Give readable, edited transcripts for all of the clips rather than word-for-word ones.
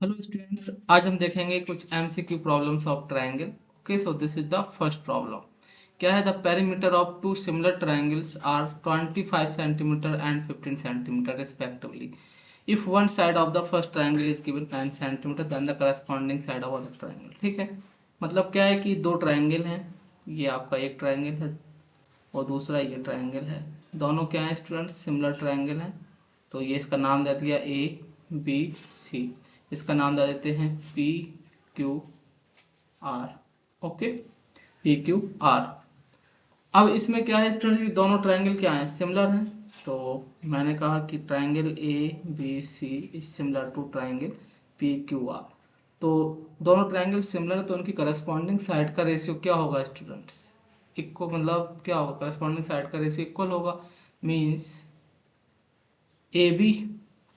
Hello students, आज हम देखेंगे कुछ MCQ problems of triangle. Okay, so this is the first problem. क्या है? The perimeter of two similar triangles are 25 centimetre and 15 centimetre respectively. If one side of the first triangle is given 9 centimetre then the corresponding side of the triangle. ठीक है, मतलब क्या है कि दो triangle हैं। ये आपका एक ट्रायंगल है और दूसरा ये ट्रायंगल है। दोनों क्या है स्टूडेंट्स? सिमिलर ट्रायंगल हैं। तो ये इसका नाम दे दिया ए बी सी। इसका नाम दे देते हैं P Q R. Okay, P Q are. अब इसमें क्या है स्टूडेंट, दोनों ट्रायंगल क्या है? सिमिलर हैं। तो मैंने कहा कि triangle A B C is similar to triangle P Q R. तो दोनों ट्रायंगल सिमिलर है तो उनकी करस्पॉन्डिंग साइड का रेशियो क्या होगा स्टूडेंट्स? इक्वल, मतलब क्या होगा? करस्पॉन्डिंग साइड का रेशियो इक्वल होगा। Means A B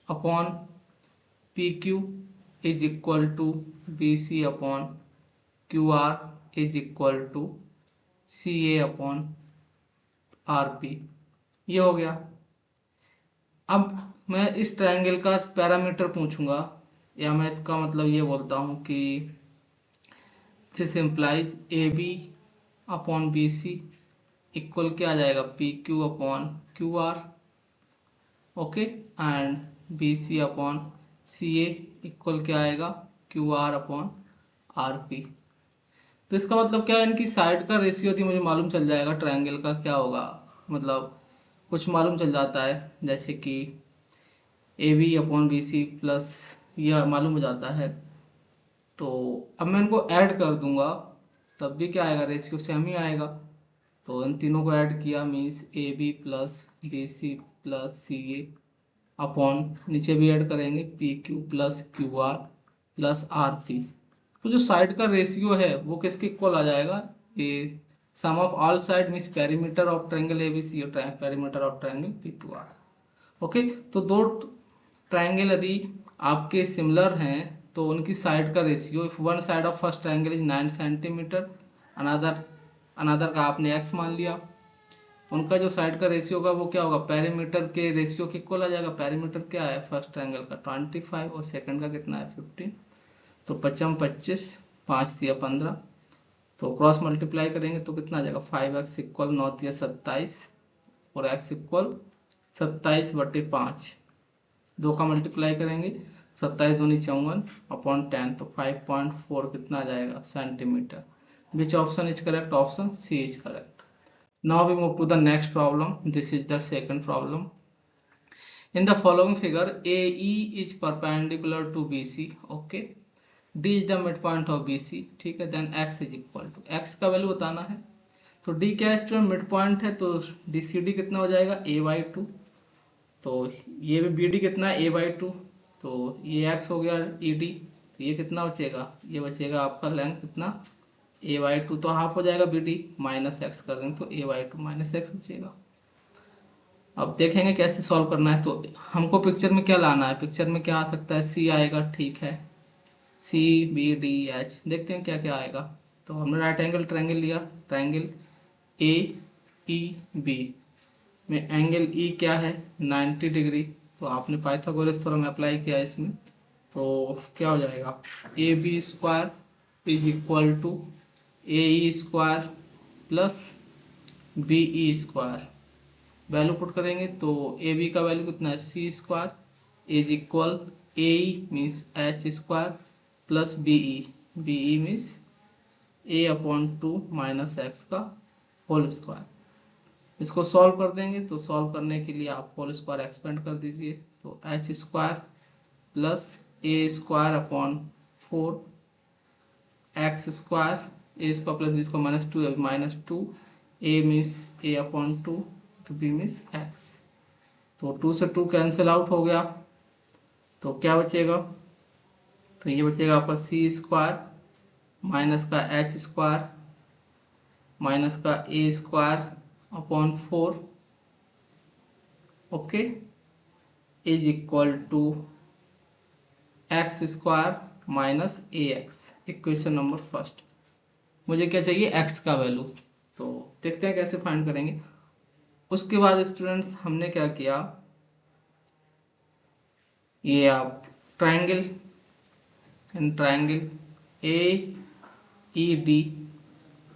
upon P Q is equal to B C upon Q R is equal to C A upon R P. ये हो गया। अब मैं इस ट्रायंगल का पैरामीटर पूछूंगा, या मैं इसका मतलब ये बोलता हूँ कि this implies A B upon B C equal क्या आ जाएगा? P Q upon Q R. Okay, and B C upon C A equal क्या आएगा? Q R upon R P. तो इसका मतलब क्या है? इनकी साइड का रेशियो यदि मुझे मालूम चल जाएगा ट्रायंगल का, क्या होगा? मतलब कुछ मालूम चल जाता है, जैसे कि A B upon B C plus, यह मालूम हो जाता है। तो अब मैं इनको ऐड कर दूंगा, तब भी क्या आएगा? रेशियो सेम ही आएगा। तो इन तीनों को ऐड किया means A B plus B C plus C A upon, नीचे भी ऐड करेंगे P Q plus Q R plus R P. तो जो साइड का रेशियो है वो किसके इक्वल आ जाएगा? ये sum of all side means perimeter of triangle ABC और perimeter of triangle P Q R. Okay, तो दो ट्रायंगल यदि आपके सिमिलर हैं तो उनकी साइड का ratio, if one side of first triangle is 9 centimetre, another another का आपने x मान लिया, उनका जो साइड का रेशियो होगा वो क्या होगा? पेरीमीटर के रेशियो के इक्वल आ जाएगा। पेरीमीटर क्या है फर्स्ट ट्रायंगल का? 25 और सेकंड का कितना है? 15। तो 55 25, 5 दिया 15, तो क्रॉस मल्टीप्लाई करेंगे तो कितना आ जाएगा? 5x इक्वल 9 दिया 27 और x इक्वल 27/5। दो का मल्टीप्लाई करेंगे, 27 दूनी 54 अपॉन 10, तो 5.4 कितना आ जाएगा? Centimetre. Which option is correct? Option C is correct. Now we move to the next problem. This is the second problem. In the following figure, AE is perpendicular to BC. Okay. D is the midpoint of BC. ठीक है, then X is equal to, X का value बताना है। तो D क्या है student? Mid point है, तो DCD कितना हो जाएगा? A/2। तो ये भी BD कितना है? A/2। तो ये X हो गया ED। तो ये कितना बचेगा? ये बचेगा आपका लेंथ कितना? A/2। तो हाफ हो जाएगा BD, माइनस X कर देंगे तो A/2 माइनस X बचेगा। अब देखेंगे कैसे सॉल्व करना है। तो हमको पिक्चर में क्या लाना है? पिक्चर में क्या आ सकता है? सी आएगा, ठीक है, सी बी डी एच। देखते हैं क्या क्या आएगा। तो हमने राइट एंगल ट्रायंगल लिया, ट्रायंगल ए ई बी में एंगल ई क्या है? 90 डिग्री। तो आपने पाइथागोरस थ्योरम अप्लाई किया इसमें, तो क्या हो जाएगा? A B square is equal to A E square plus B E square. Value put करेंगे तो ए बी का वैल्यू कितना है? C square is equal A means H square plus B E means A upon 2 minus X का whole square. इसको solve कर देंगे, तो सॉल्व करने के लिए आप होल स्क्वायर एक्सपेंड कर दीजिए, तो H square plus A square upon 4 x square, A square plus B square -2 A means A upon 2 तो बी मीन्स एक्स। तो 2 से 2 कैंसिल आउट हो गया, तो क्या बचेगा? तो ये बचेगा आपका सी स्क्वायर माइनस का एच स्क्वायर माइनस का A square upon 4, okay, is equal to X square minus A X. Equation number first. मुझे क्या चाहिए? एक्स का वैल्यू। तो देखते हैं कैसे फाइंड करेंगे। उसके बाद स्टूडेंट्स हमने क्या किया, ये आप triangle in triangle A E D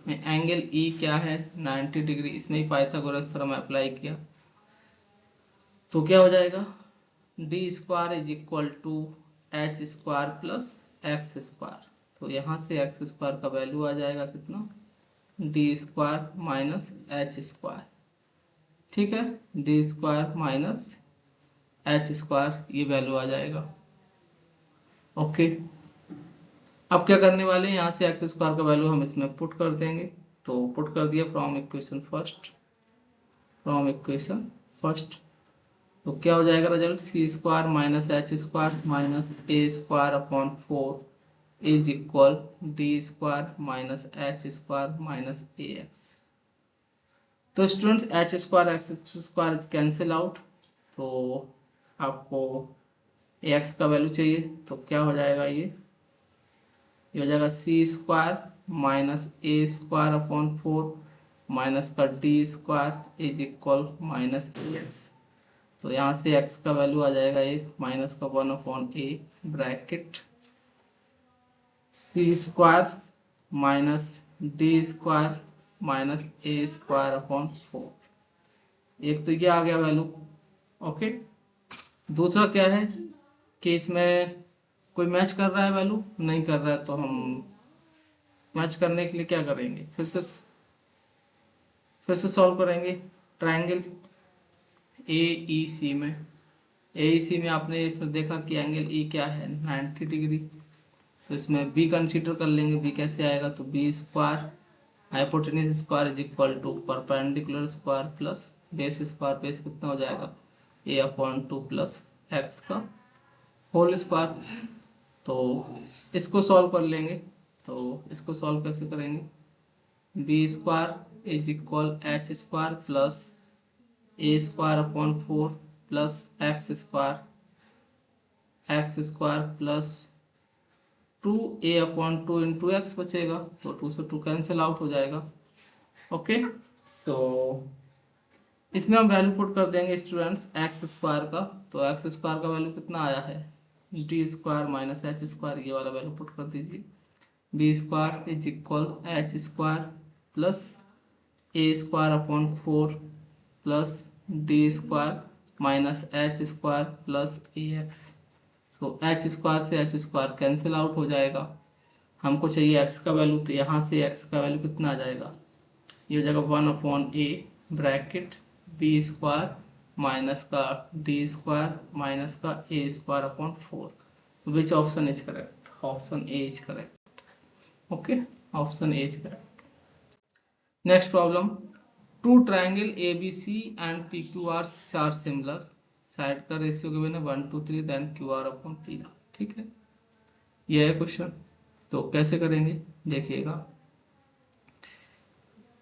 में एंगल ई क्या है 90 डिग्री, इसमें ही पाइथागोरस थ्योरम अप्लाई किया तो क्या हो जाएगा D square is equal to H square plus X square. तो यहाँ से एक्स स्क्वायर का वैल्यू आ जाएगा कितना D square minus H square. ठीक है, D square minus H square ये वैल्यू आ जाएगा। ओके, अब क्या करने वाले हैं, यहाँ से एक्स स्क्वायर का वैल्यू हम इसमें पुट कर देंगे। तो पुट कर दिया फ्रॉम इक्वेशन फर्स्ट, तो क्या हो जाएगा result C square minus H square minus A square upon 4 is equal D square minus H square minus A X. तो students H square X square cancel out, तो आपको x का value चाहिए तो क्या हो जाएगा ये हो जाएगा सी square minus A square upon 4 minus का D square is equal minus A X. तो यहाँ से x का वैल्यू आ जाएगा ये माइनस का 1 upon A bracket C square minus D square minus A square upon 4। एक तो ये आ गया वैल्यू। ओके, दूसरा क्या है कि इसमें कोई मैच कर रहा है वैल्यू, नहीं कर रहा है, तो हम मैच करने के लिए क्या करेंगे फिर से सॉल्व करेंगे। ट्राइंगल AEC में आपने फिर देखा कि एंगल E क्या है 90 डिग्री, तो इसमें B कंसीडर कर लेंगे। B कैसे आएगा तो B square hypotenuse square is equal to perpendicular square plus base square, base कितना हो जाएगा a अपॉन 2 प्लस एक्स का होल स्क्वायर। तो इसको सॉल्व कर लेंगे, तो इसको सॉल्व कैसे करेंगे B square is equal H square plus A square upon 4 plus X square plus 2a upon 2 into X बचेगा, तो 2 से 2 कैंसिल आउट हो जाएगा। ओके, सो इसमें हम वैल्यू पुट कर देंगे स्टूडेंट्स एक्स स्क्वायर का। तो एक्स स्क्वायर का वैल्यू कितना आया है D square minus H square, ये वाला वैल्यू पुट कर दीजिए। B square is equal H square plus A square upon 4 plus D square minus H square plus A X. So H square से H square cancel out हो जाएगा। हमको चाहिए x का वैल्यू, तो यहाँ से एक्स का वैल्यू कितना आ जाएगा ये हो जाएगा 1 upon A bracket B square minus का डी स्क्वायर माइनस का A square upon 4। Which option is correct, option A is correct. Okay, option A is correct. Next problem, two triangle ABC and PQR are similar, side का ratio given है 1 to 3 then QR upon PR। ठीक है, यह है question. तो कैसे करेंगे देखिएगा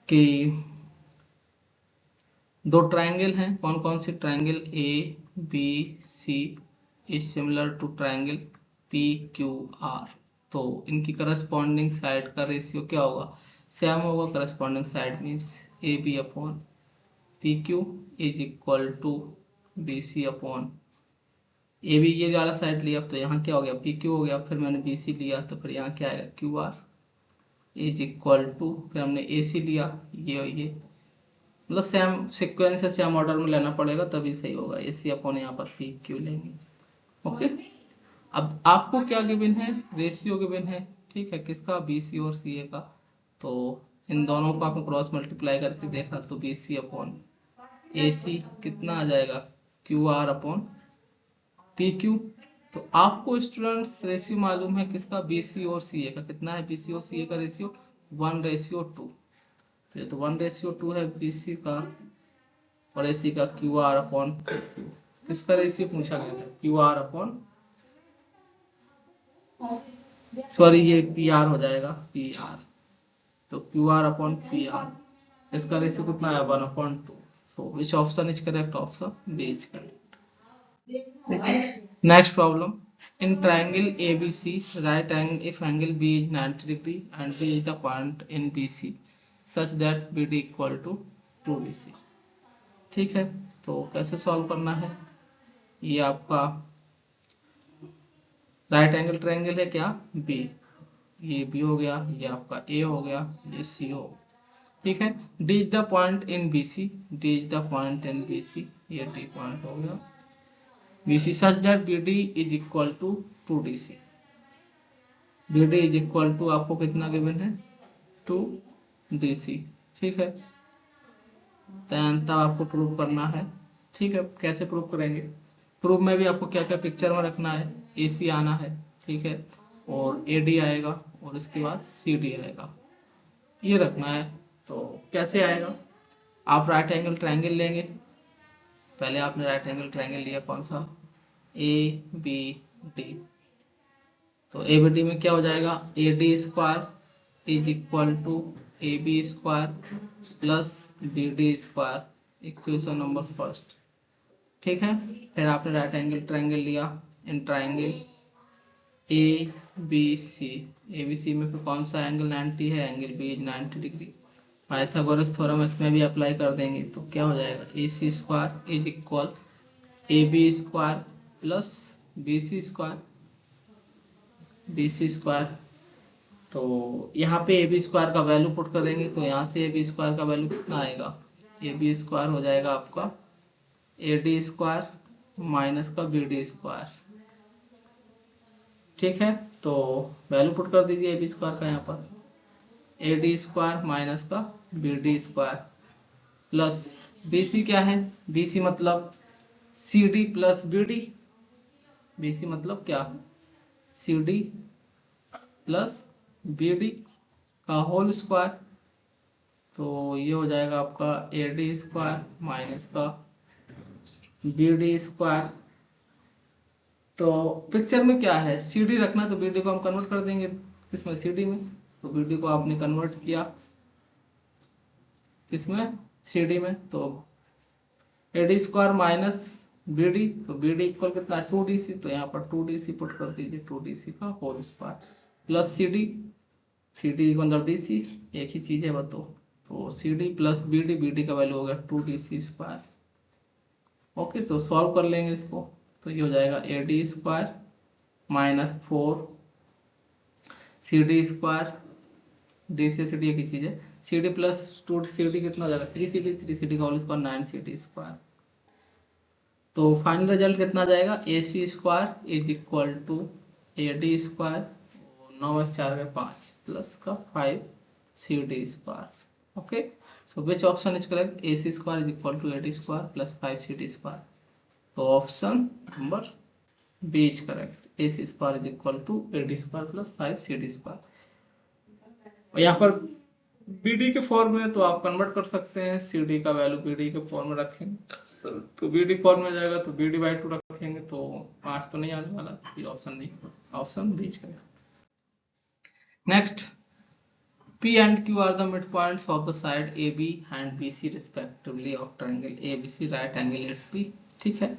कि दो ट्राइंगल हैं, कौन कौन से triangle ABC is similar to triangle PQR। तो इनकी करस्पॉन्डिंग साइड का रेशियो क्या होगा सेम होगा। Corresponding side means AB upon PQ is equal to BC upon AB, ये वाला साइड लिया तो यहाँ क्या हो गया PQ हो गया, फिर मैंने BC लिया तो फिर यहाँ क्या आएगा QR इज इक्वल टू, फिर हमने AC लिया ये मतलब सेम सीक्वेंस है, सेम ऑर्डर में लेना पड़ेगा तभी सही होगा। AC अपॉन यहाँ पर PQ लेंगे। ओके, अब आपको क्या गिवन है रेशियो गिवन है, ठीक है किसका BC और CA का। तो इन दोनों को आपको क्रॉस मल्टीप्लाई करके देखा तो BC अपॉन AC कितना आ जाएगा QR अपॉन PQ। तो आपको स्टूडेंट्स रेशियो मालूम है किसका BC और CA का, कितना है BC और CA का रेशियो 1:2। तो ये तो 1:2 है BC का और AC का QR अपॉन PQ। किसका रेशियो पूछा गया था QR अपॉन सॉरी ये PR हो जाएगा PR, तो QR अपॉन PR इसका रेशियो कितना है 1/2। So which option is correct, option B is correct. Next problem, in triangle ABC, right angle if angle B is 90 degree and B is the point in BC such that BD equal to 2BC। ठीक है, तो कैसे solve करना है ये आपका right angle triangle है क्या, बी, ये बी हो गया, ये आपका ए हो गया, ये सी हो, ठीक है। D is the point in B C, D is the point in B C, ये डी पॉइंट हो गया, B C such that B D is equal to 2DC, B D is equal to आपको कितना given है, 2DC, ठीक है। तब आपको प्रूव करना है, ठीक है। कैसे प्रूव करेंगे, प्रूफ में भी आपको क्या क्या पिक्चर में रखना है, AC आना है, ठीक है, और AD आएगा, और इसके बाद CD आएगा, ये रखना है। तो कैसे आएगा, आप राइट एंगल ट्रायंगल लेंगे, पहले आपने राइट एंगल ट्रायंगल लिया कौन सा, ABD, तो ABD में क्या हो जाएगा, AD square is equal to AB square plus BD square, equation number first, ठीक है। फिर आपने राइट एंगल ट्रायंगल लिया इन ट्रायंगल ABC, ABC में फिर कौन सा एंगल 90 है, angle B is 90 degree, Pythagoras theorem इसमें भी अप्लाई कर देंगे, तो क्या हो जाएगा, AC square is equal AB square plus BC square, BC square, तो यहाँ पे AB स्क्वायर का वैल्यू पुट कर देंगे, तो यहाँ से AB स्क्वायर का वैल्यू कितना आएगा, AB स्क्वायर हो जाएगा आपका AD स्क्वायर माइनस का BD स्क्वायर, ठीक है। तो वैल्यू पुट कर दीजिए AB स्क्वायर का, यहाँ पर AD स्क्वायर माइनस का BD स्क्वायर प्लस BC क्या है, BC मतलब CD प्लस BD, BC मतलब क्या, CD प्लस BD का होल स्क्वायर, तो ये हो जाएगा आपका AD स्क्वायर माइनस का BD स्क्वायर। तो पिक्चर में क्या है, CD रखना, तो BD को हम कन्वर्ट कर देंगे किसमें, CD में, तो BD को आपने कन्वर्ट किया किसमें, CD में, तो AD स्क्वायर माइनस BD, तो BD इक्वल कितना 2DC, तो यहाँ पर 2DC पुट कर दीजिए, 2DC का होल स्क्वायर प्लस CD मतलब DC, एक ही चीज है वो, तो CD प्लस BD, BD का वैल्यू हो गया 2DC स्क्वायर, ओके। तो सॉल्व कर लेंगे इसको, तो ये हो जाएगा AD square minus 4 CD square, D से CD एक ही चीज है, CD प्लस 2CD कितना हो जाएगा 3CD का होल स्क्वायर 9CD स्क्वायर, तो फाइनल रिजल्ट कितना जाएगा, AC square is equal to AD square 9 4 5 plus का 5CD square, okay. So which option is correct, AC square is equal to AD square plus 5CD square, तो option number B is correct, AC square is equal to AD square plus 5CD square. और यहाँ पर BD के form में तो आप convert कर सकते हैं, CD का वैल्यू BD के फॉर्म में रखेंगे तो BD फॉर्म में जाएगा, तो BD/2 रखेंगे, तो 5 तो नहीं आने वाला, ये ऑप्शन नहीं, ऑप्शन B करेगा। Next, P and Q are the midpoints of the side AB and BC respectively of triangle ABC right angle at P, ठीक है।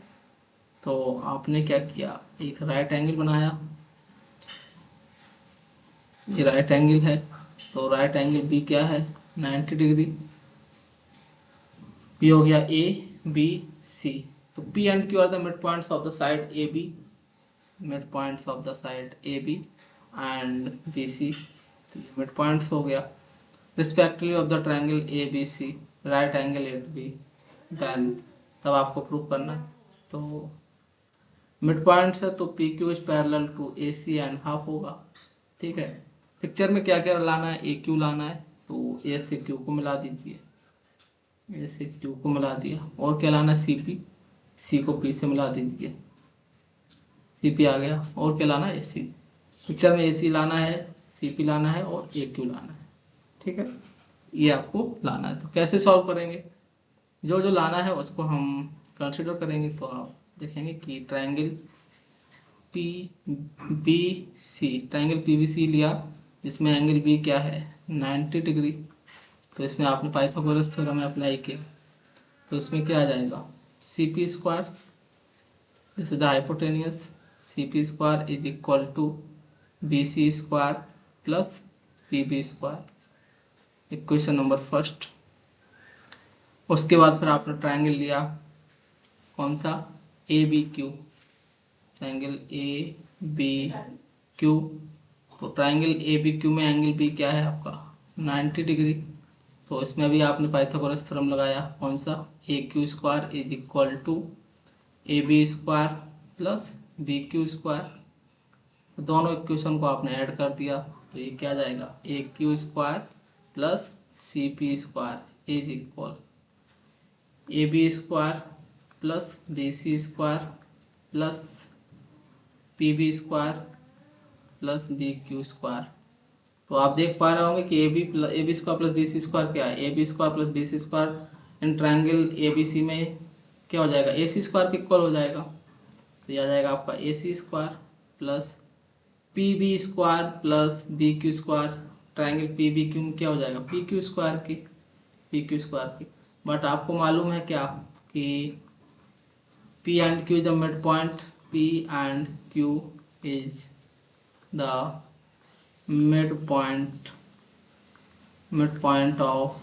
तो आपने क्या किया, एक राइट एंगल बनाया, ये राइट एंगल है, तो राइट एंगल B क्या है 90 डिग्री, P हो गया ABC, तो P and Q are the midpoints of the side AB, midpoints of the side AB and BC, तो ये midpoints हो गया respectively of the triangle ABC right angle at B, then तब आपको prove करना, तो midpoints है तो PQ is parallel to AC and half होगा, ठीक है। पिक्चर में क्या क्या लाना है, AQ लाना है, तो A से Q को मिला दीजिए, A से Q को मिला दिया, और क्या लाना है CP, C को P से मिला दीजिए, CP आ गया, और क्या लाना है AC, पिक्चर में AC लाना है, CP लाना है और AQ लाना है, ठीक है, ये आपको लाना है। तो कैसे सॉल्व करेंगे, जो जो लाना है उसको हम कंसिडर करेंगे, तो आप देखेंगे कि ट्रायंगल PBC, ट्रायंगल PBC लिया, इसमें एंगल B क्या है 90 डिग्री, तो इसमें आपने पाइथागोरस थ्योरम अप्लाई किया, तो इसमें क्या आ जाएगा CP square, this is the hypotenuse, CP square is equal to BC square plus PB square, equation number first. उसके बाद फिर आपने ट्रायंगल लिया कौन सा ABQ, ट्रायंगल बी क्यू। तो ट्राइंगल ए बी क्यू में एंगल बी क्या है आपका 90 डिग्री। तो इसमें भी आपने पाइथागोरस थ्योरम लगाया, कौन सा, A Q square is equal to A B square plus B Q square. दोनों इक्वेशन को आपने ऐड कर दिया तो ये क्या जाएगा, A Q square plus C P square is equal A B square plus B C square plus P B square plus B Q square. तो आप देख पा रहे होंगे कि A B square plus B C square क्या है, A B square plus B C square in triangle A B C में क्या हो जाएगा, ए सी स्क्वायर के इक्वल हो जाएगा। तो यह आ जाएगा आपका A C square plus P B square plus B Q square. Triangle P B Q में क्या हो जाएगा, पी क्यू स्क्वायर की। बट आपको मालूम है क्या कि P and Q is the midpoint. P and Q is the midpoint of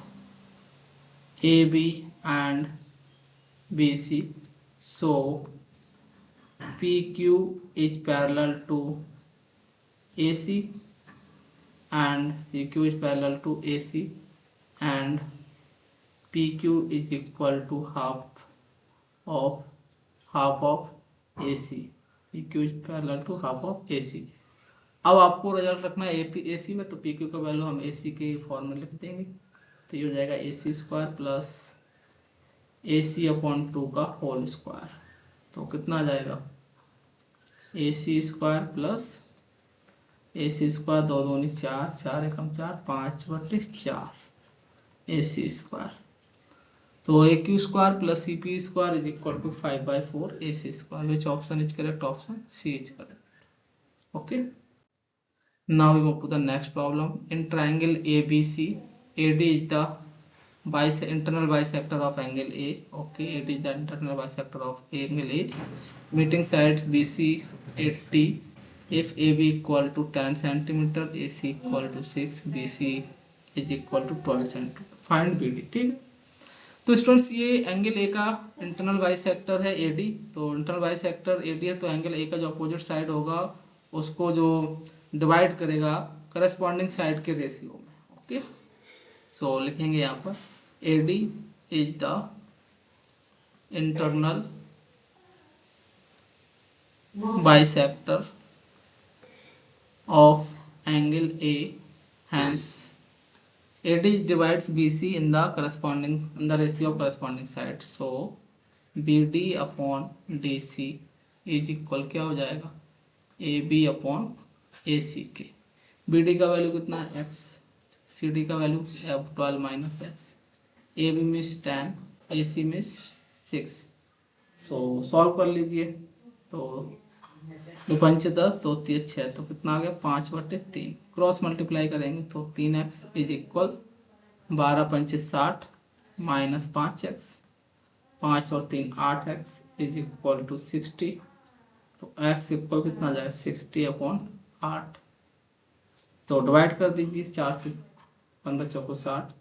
AB and BC. So PQ is parallel to AC and PQ is parallel to AC and PQ is equal to half of AC. PQ is parallel to half of AC. अब आपको result रखना है AC में, तो PQ का value हम AC के form में लिख देंगे। तो ये हो जाएगा AC square plus AC upon 2 का होल स्क्वायर। तो कितना आ जाएगा, AC square plus AC square, 2 दूनी 4, 4 एकम 4, 5/4 AC स्क्वायर। तो A Q square plus C P square is equal to 5/4 AC square. Which option is correct, option C is correct. Okay, now we move to the next problem. In triangle ABC, AD is the internal bisector of angle A. Okay, AD is the internal bisector of angle A. Meeting sides BC 80. If AB equal to 10 centimeter, AC equal to 6, BC is equal to 12 centimeter. Find BD. ठीक है, तो students ये angle A का internal bisector है AD। तो internal bisector AD है, तो angle ए का जो अपोजिट साइड होगा उसको जो डिवाइड करेगा करस्पॉन्डिंग साइड के रेशियो में। ओके, सो लिखेंगे यहाँ पर AD is the internal bisector of angle A, hence AD divides BC in the ratio of corresponding sides. So BD upon DC is equal क्या हो जाएगा, AB upon AC के। BD का वैल्यू कितना है x, CD का value 12 minus x, AB miss 10, AC miss 6। सो solve कर लीजिए। तो 2 पंचे 10, 2 3 6, तो कितना आ गया 5/3। क्रॉस मल्टीप्लाई करेंगे तो 3x इज इक्वल 12 पंचे 60 माइनस 5x, 5 और 3 8x इज इक्वल टू 60। तो x इक्वल कितना आ जाएगा 60/8। तो डिवाइड कर दीजिए, 4 से 15 चौको 60,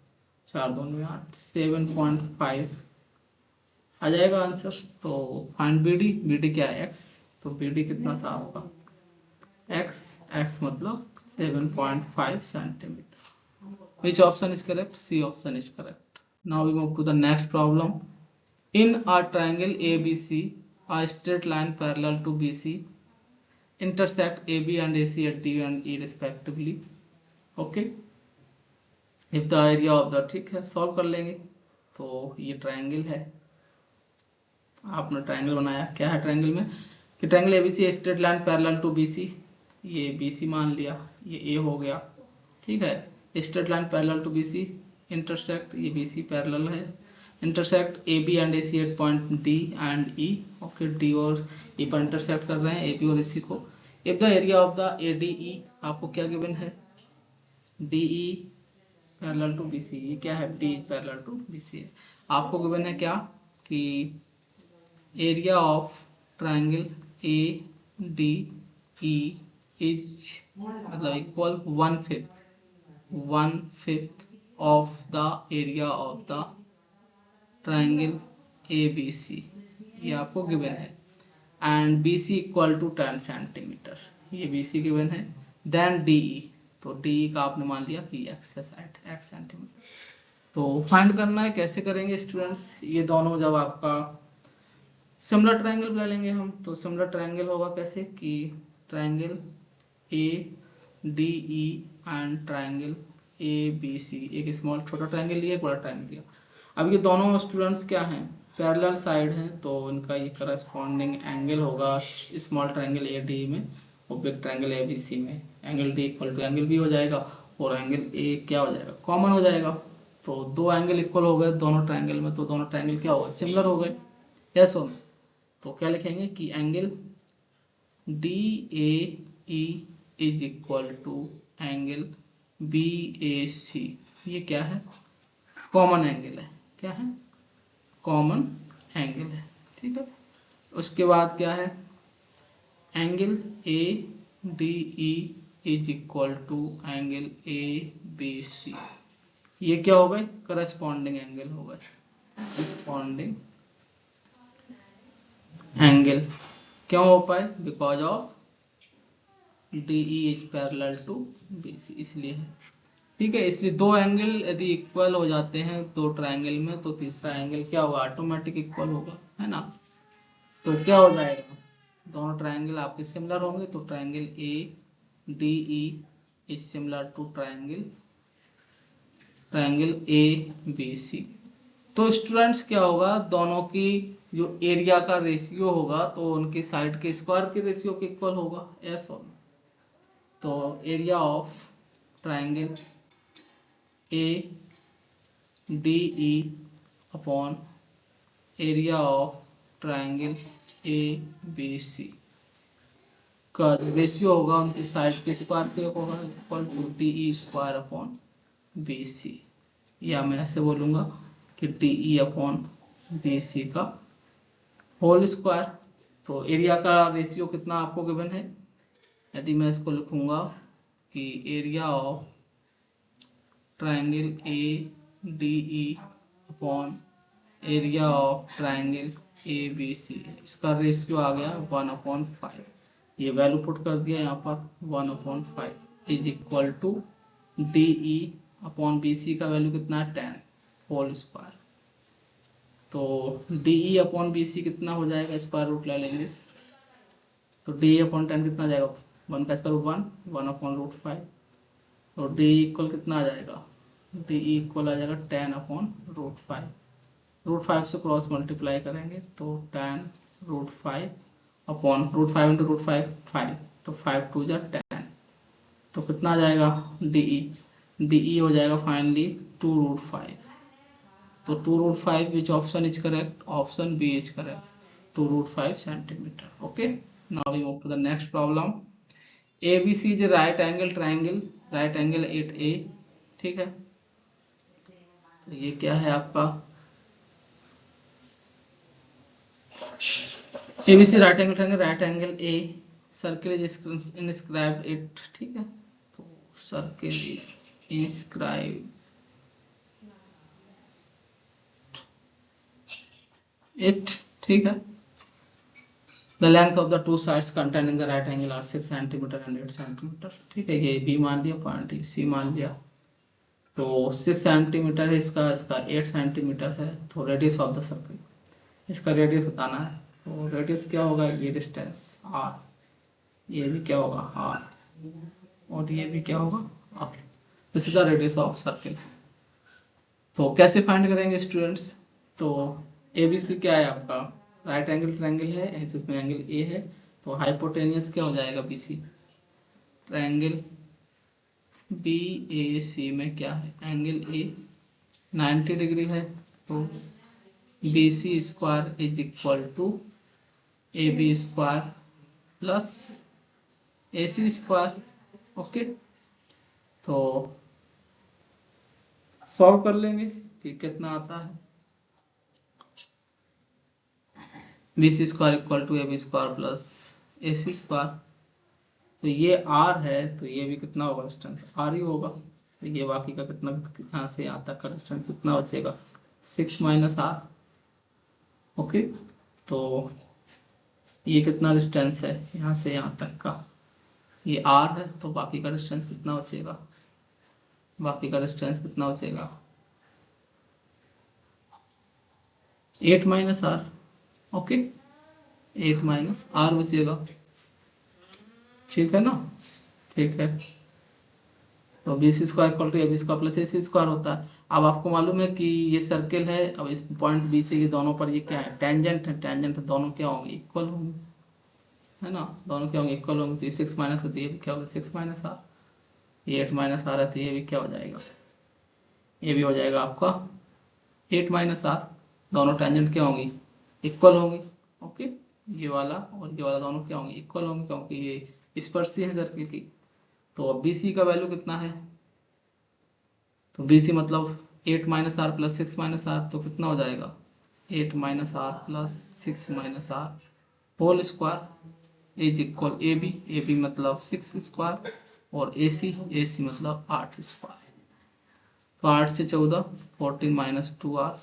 4 2 में 8, 7.5 आ जाएगा आंसर। तो फाइंड BD क्या है x, तो BD कितना था आपका x मतलब 7.5 centimetre. Which option is correct? C option is correct. Now we move to the next problem. In a triangle ABC, a straight line parallel to BC intersect AB and AC at D and E respectively. Okay. If the area of the, ठीक है, solve कर लेंगे। तो ये triangle है, आपने triangle बनाया, क्या है ट्राइंगल में कि triangle ABC straight line parallel to BC, ये BC मान लिया, ये A हो गया, ठीक है। Straight line parallel to BC intersect, ये BC पैरेलल है, intersect AB and AC at point D and E। Okay, D और E पर इंटरसेक्ट कर रहे हैं AB और AC को। If the area of the ADE, आपको क्या गिवन है, DE पैरेलल टू BC, ये क्या है D पैरेलल टू BC है। आपको गिवन है क्या कि area of triangle ADE is मतलब equal 1/5 of the area of the triangle ABC, ये आपको गिवन है। And BC equal to 10 centimetre, ये BC गिवन है। देन DE, तो DE का आपने मान लिया कि x है साइड, x सेंटीमीटर। तो फाइंड करना है, कैसे करेंगे स्टूडेंट्स, ये दोनों जब आपका सिमिलर ट्रायंगल बना लेंगे हम, तो सिमिलर ट्रायंगल होगा कैसे कि triangle ADE and triangle ABC, एक स्मॉल छोटा ट्रायंगल लिया, एक बड़ा ट्रायंगल लिया। अब ये दोनों स्टूडेंट्स क्या हैं, पैरेलल साइड हैं, तो इनका ये करस्पॉन्डिंग एंगल होगा स्मॉल ट्रायंगल ADE में और बिग ट्रायंगल ABC में। Angle D equal to angle B हो जाएगा और एंगल A क्या हो जाएगा, कॉमन हो जाएगा। तो दो एंगल इक्वल हो गए दोनों ट्रायंगल में, तो दोनों ट्रायंगल क्या हो गए, सिमिलर हो गए। यस और तो क्या लिखेंगे कि angle DAE is equal to angle BAC, ये क्या है, कॉमन एंगल है। क्या है, कॉमन एंगल है, ठीक है। उसके बाद क्या है, angle ADE is equal to angle ABC, ये क्या हो गए, करस्पॉन्डिंग एंगल हो गए, करस्पॉन्डिंग एंगल। क्यों हो पाए, because of DE is parallel to BC, इसलिए है, ठीक है। इसलिए दो एंगल यदि इक्वल हो जाते हैं दो ट्रायंगल में, तो तीसरा एंगल क्या होगा, ऑटोमेटिक इक्वल होगा, है ना। तो क्या हो जाएगा, दोनों ट्रायंगल आपके सिमिलर होंगे, तो triangle ADE is similar to triangle ABC। तो स्टूडेंट्स क्या होगा, दोनों की जो एरिया का रेशियो होगा तो उनके साइड के स्क्वायर के रेशियो के इक्वल होगा, यस और नो। तो area of triangle ADE upon area of triangle ABC का रेशियो होगा उनके साइड के स्क्वायर के होगा, equal to DE square upon BC, या मैं ऐसे बोलूंगा कि DE अपॉन BC का होल स्क्वायर। तो एरिया का रेशियो कितना आपको गिवन है, यदि मैं इसको लिखूंगा कि area of triangle ADE upon area of triangle ABC, इसका रेशियो आ गया 1/5, ये वैल्यू पुट कर दिया यहाँ पर 1/5 is equal to DE upon BC का वैल्यू कितना है 10 होल स्क्वायर। तो DE अपॉन BC कितना हो जाएगा, स्क्वायर रूट ले लेंगे, तो DE अपॉन 10 कितना आ जाएगा, 1 का स्क्वायर रूट 1/5, तो DE इक्वल कितना आ जाएगा, DE इक्वल आ जाएगा 10/5, √5 से क्रॉस मल्टीप्लाई करेंगे तो 10√5 अपॉन √5 इंटू √5 5, तो 5 2 जा 10, तो कितना आ जाएगा DE हो जाएगा फाइनली 2√5। तो 2√5 which option is correct, option B is correct, 2√5 centimetre. Okay, now we move to the next problem. ABC is right angle triangle, right angle at A, ठीक है। तो ये क्या है आपका ABC right angle triangle, right angle A, circle is inscribed it, ठीक है। तो सर्किल इज इंस्क्राइब्ड इट, ठीक है। The length of the two sides containing the right angle are 6 cm and 8 cm, ठीक है। ये B मान लिया, पॉइंट C मान लिया, तो 6 cm है इसका 8 cm है, तो रेडियस ऑफ द सर्कल, इसका रेडियस बताना है। तो रेडियस क्या होगा, ये डिस्टेंस R, ये भी क्या होगा R, और ये भी क्या होगा R, this is the radius of circle. तो कैसे फाइंड करेंगे स्टूडेंट्स, तो ABC क्या है आपका, राइट एंगल ट्रायंगल है, जिसमें एंगल A है, तो हाइपोटेनियस क्या हो जाएगा BC, ट्रायंगल BAC में क्या है, एंगल A 90 डिग्री है, तो BC square is equal to AB square plus AC square. Okay, तो सॉल्व कर लेंगे कि कितना आता है, BC square equal to AB square plus AC square. तो ये R है, तो ये भी कितना होगा, डिस्टेंस R ही होगा, तो ये बाकी का कितना, यहाँ से यहाँ तक का डिस्टेंस कितना बचेगा, 6 - R। ओके, तो ये कितना डिस्टेंस है यहाँ से यहाँ तक का, ये r है, तो बाकी का डिस्टेंस कितना बचेगा, बाकी का डिस्टेंस कितना बचेगा 8 minus R. Okay, 8 minus R बचेगा, ठीक है ना, ठीक है। तो B C square equal to A B square plus A C square होता है। अब आपको मालूम है कि ये सर्किल है, अब इस पॉइंट बी से ये दोनों पर ये क्या है, टेंजेंट है, टेंजेंट है, दोनों क्या होंगे, इक्वल होंगे, है ना, दोनों क्या होंगे, इक्वल होंगे। तो ये 6 माइनस होती है, ये भी क्या होगा 6 माइनस आर, ये 8 माइनस आर है, तो ये भी क्या हो जाएगा, ये भी हो जाएगा आपका 8 माइनस आर। दोनों टेंजेंट क्या होंगी, इक्वल होंगी। ओके, ये वाला और ये वाला दोनों क्या होंगे, इक्वल होंगे, क्योंकि ये स्पर्शी है सर्किल की। तो अब बी सी का वैल्यू कितना है, तो बी सी मतलब 8 minus R plus 6 minus R, तो कितना हो जाएगा 8 minus R plus 6 minus R whole square is equal A B मतलब 6 स्क्वायर और ए सी मतलब 8 स्क्वायर। तो 8 से 14 14 माइनस 2 आर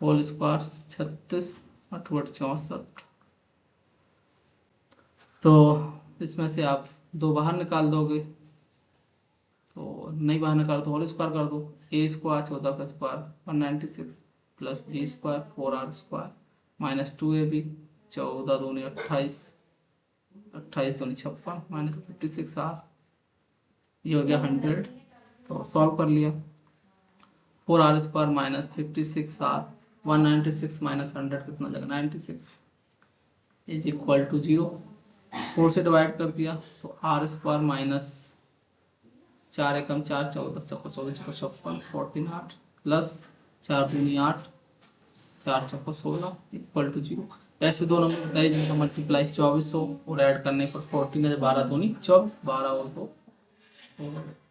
होल स्क्वायर 36 8 64। तो इसमें से आप दो बाहर निकाल दोगे, तो नहीं बाहर निकाल तो होल स्क्वायर कर दो, ए स्क्वायर 14 का square 196 plus B square 4 are square minus 2 A B 14 दूनी 28 28 दूनी 56 माइनस 56 आर, ये हो गया 100। तो सॉल्व कर लिया, 4 are square minus 56 r 196 minus 100 कितना हो जाएगा 96 इज इक्वल टू 0। 4 से डिवाइड कर दिया तो are square minus 4 Ekam 4 14 choco 14 choco 56 14 8 plus 4 दूनी 8 4 चौको 16 इक्वल टू 0। ऐसे दो नंबर बताइए जिनका मल्टीप्लाई 24 हो और ऐड करने पर 14 है, 12 दूनी 24 12 और 2,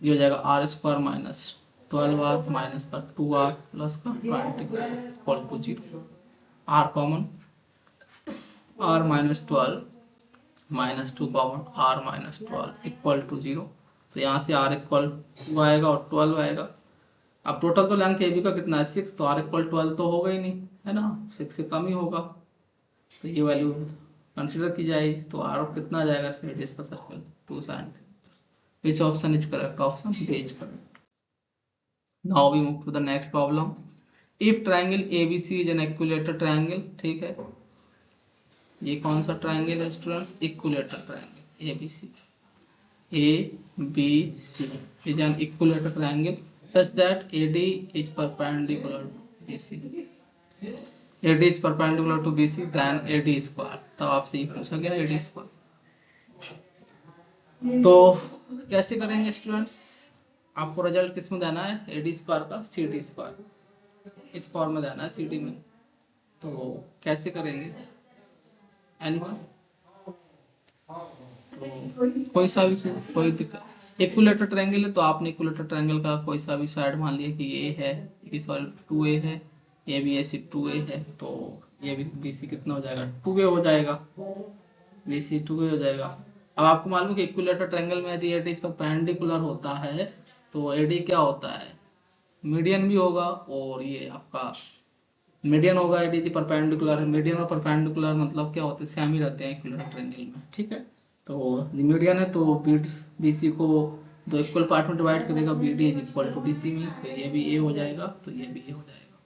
ये हो जाएगा r square minus 12 r minus का 2 आर प्लस का 20 equal to 0। R common, r minus 12 minus 2 common r minus 12 equal to 0। तो यहाँ से आर इक्वल 2 आएगा और 12 आएगा। अब टोटल तो लेंथ ए बी का कितना है 6, तो आर इक्वल 12 तो होगा ही नहीं, है ना, 6 से कम ही होगा, तो ये वैल्यू कंसिडर की जाएगी। तो आर कितना आ जाएगा रेडियस का circle 2 centimetre. Which option is correct? Option B is correct. Now we move to the next problem. If triangle ABC is an equilateral triangle, ठीक है, ये कौन सा ट्रायंगल है students, equilateral triangle ABC, ABC is an equilateral triangle such that AD is perpendicular to BC. AD is perpendicular to BC, then AD square। तब आपसे ये पूछा गया AD square। तो कैसे करेंगे स्टूडेंट्स, आपको रिजल्ट किस में देना है, एडी स्क्वायर का सी डी स्क्वायर इस फॉर्म में देना है सी डी में। तो कैसे करेंगे, एनीवन, तो कोई सा भी कोई दिक्कत, इक्विलेटरल ट्रायंगल है तो आपने इक्विलेटरल ट्रायंगल का कोई सा भी साइड मान लिया कि ये है, ये सॉरी 2a है, ये भी ऐसी 2a है, तो ये भी BC कितना हो जाएगा 2a हो जाएगा, BC 2a हो जाएगा। अब आपको मालूम है कि इक्विलेटरल ट्रायंगल में यदि एडी परपेंडिकुलर होता है तो एडी क्या होता है, मीडियन भी होगा, और ये आपका मीडियन होगा, एडी यदि परपेंडिकुलर है, मीडियन और परपेंडिकुलर मतलब क्या होते हैं, सेम ही रहते हैं इक्विलेटरल ट्रायंगल में, ठीक है। तो मीडियन है तो BC को दो इक्वल पार्ट में डिवाइड करेगा, BD is equal to BC में, तो ये भी A हो जाएगा, तो ये भी A हो जाएगा।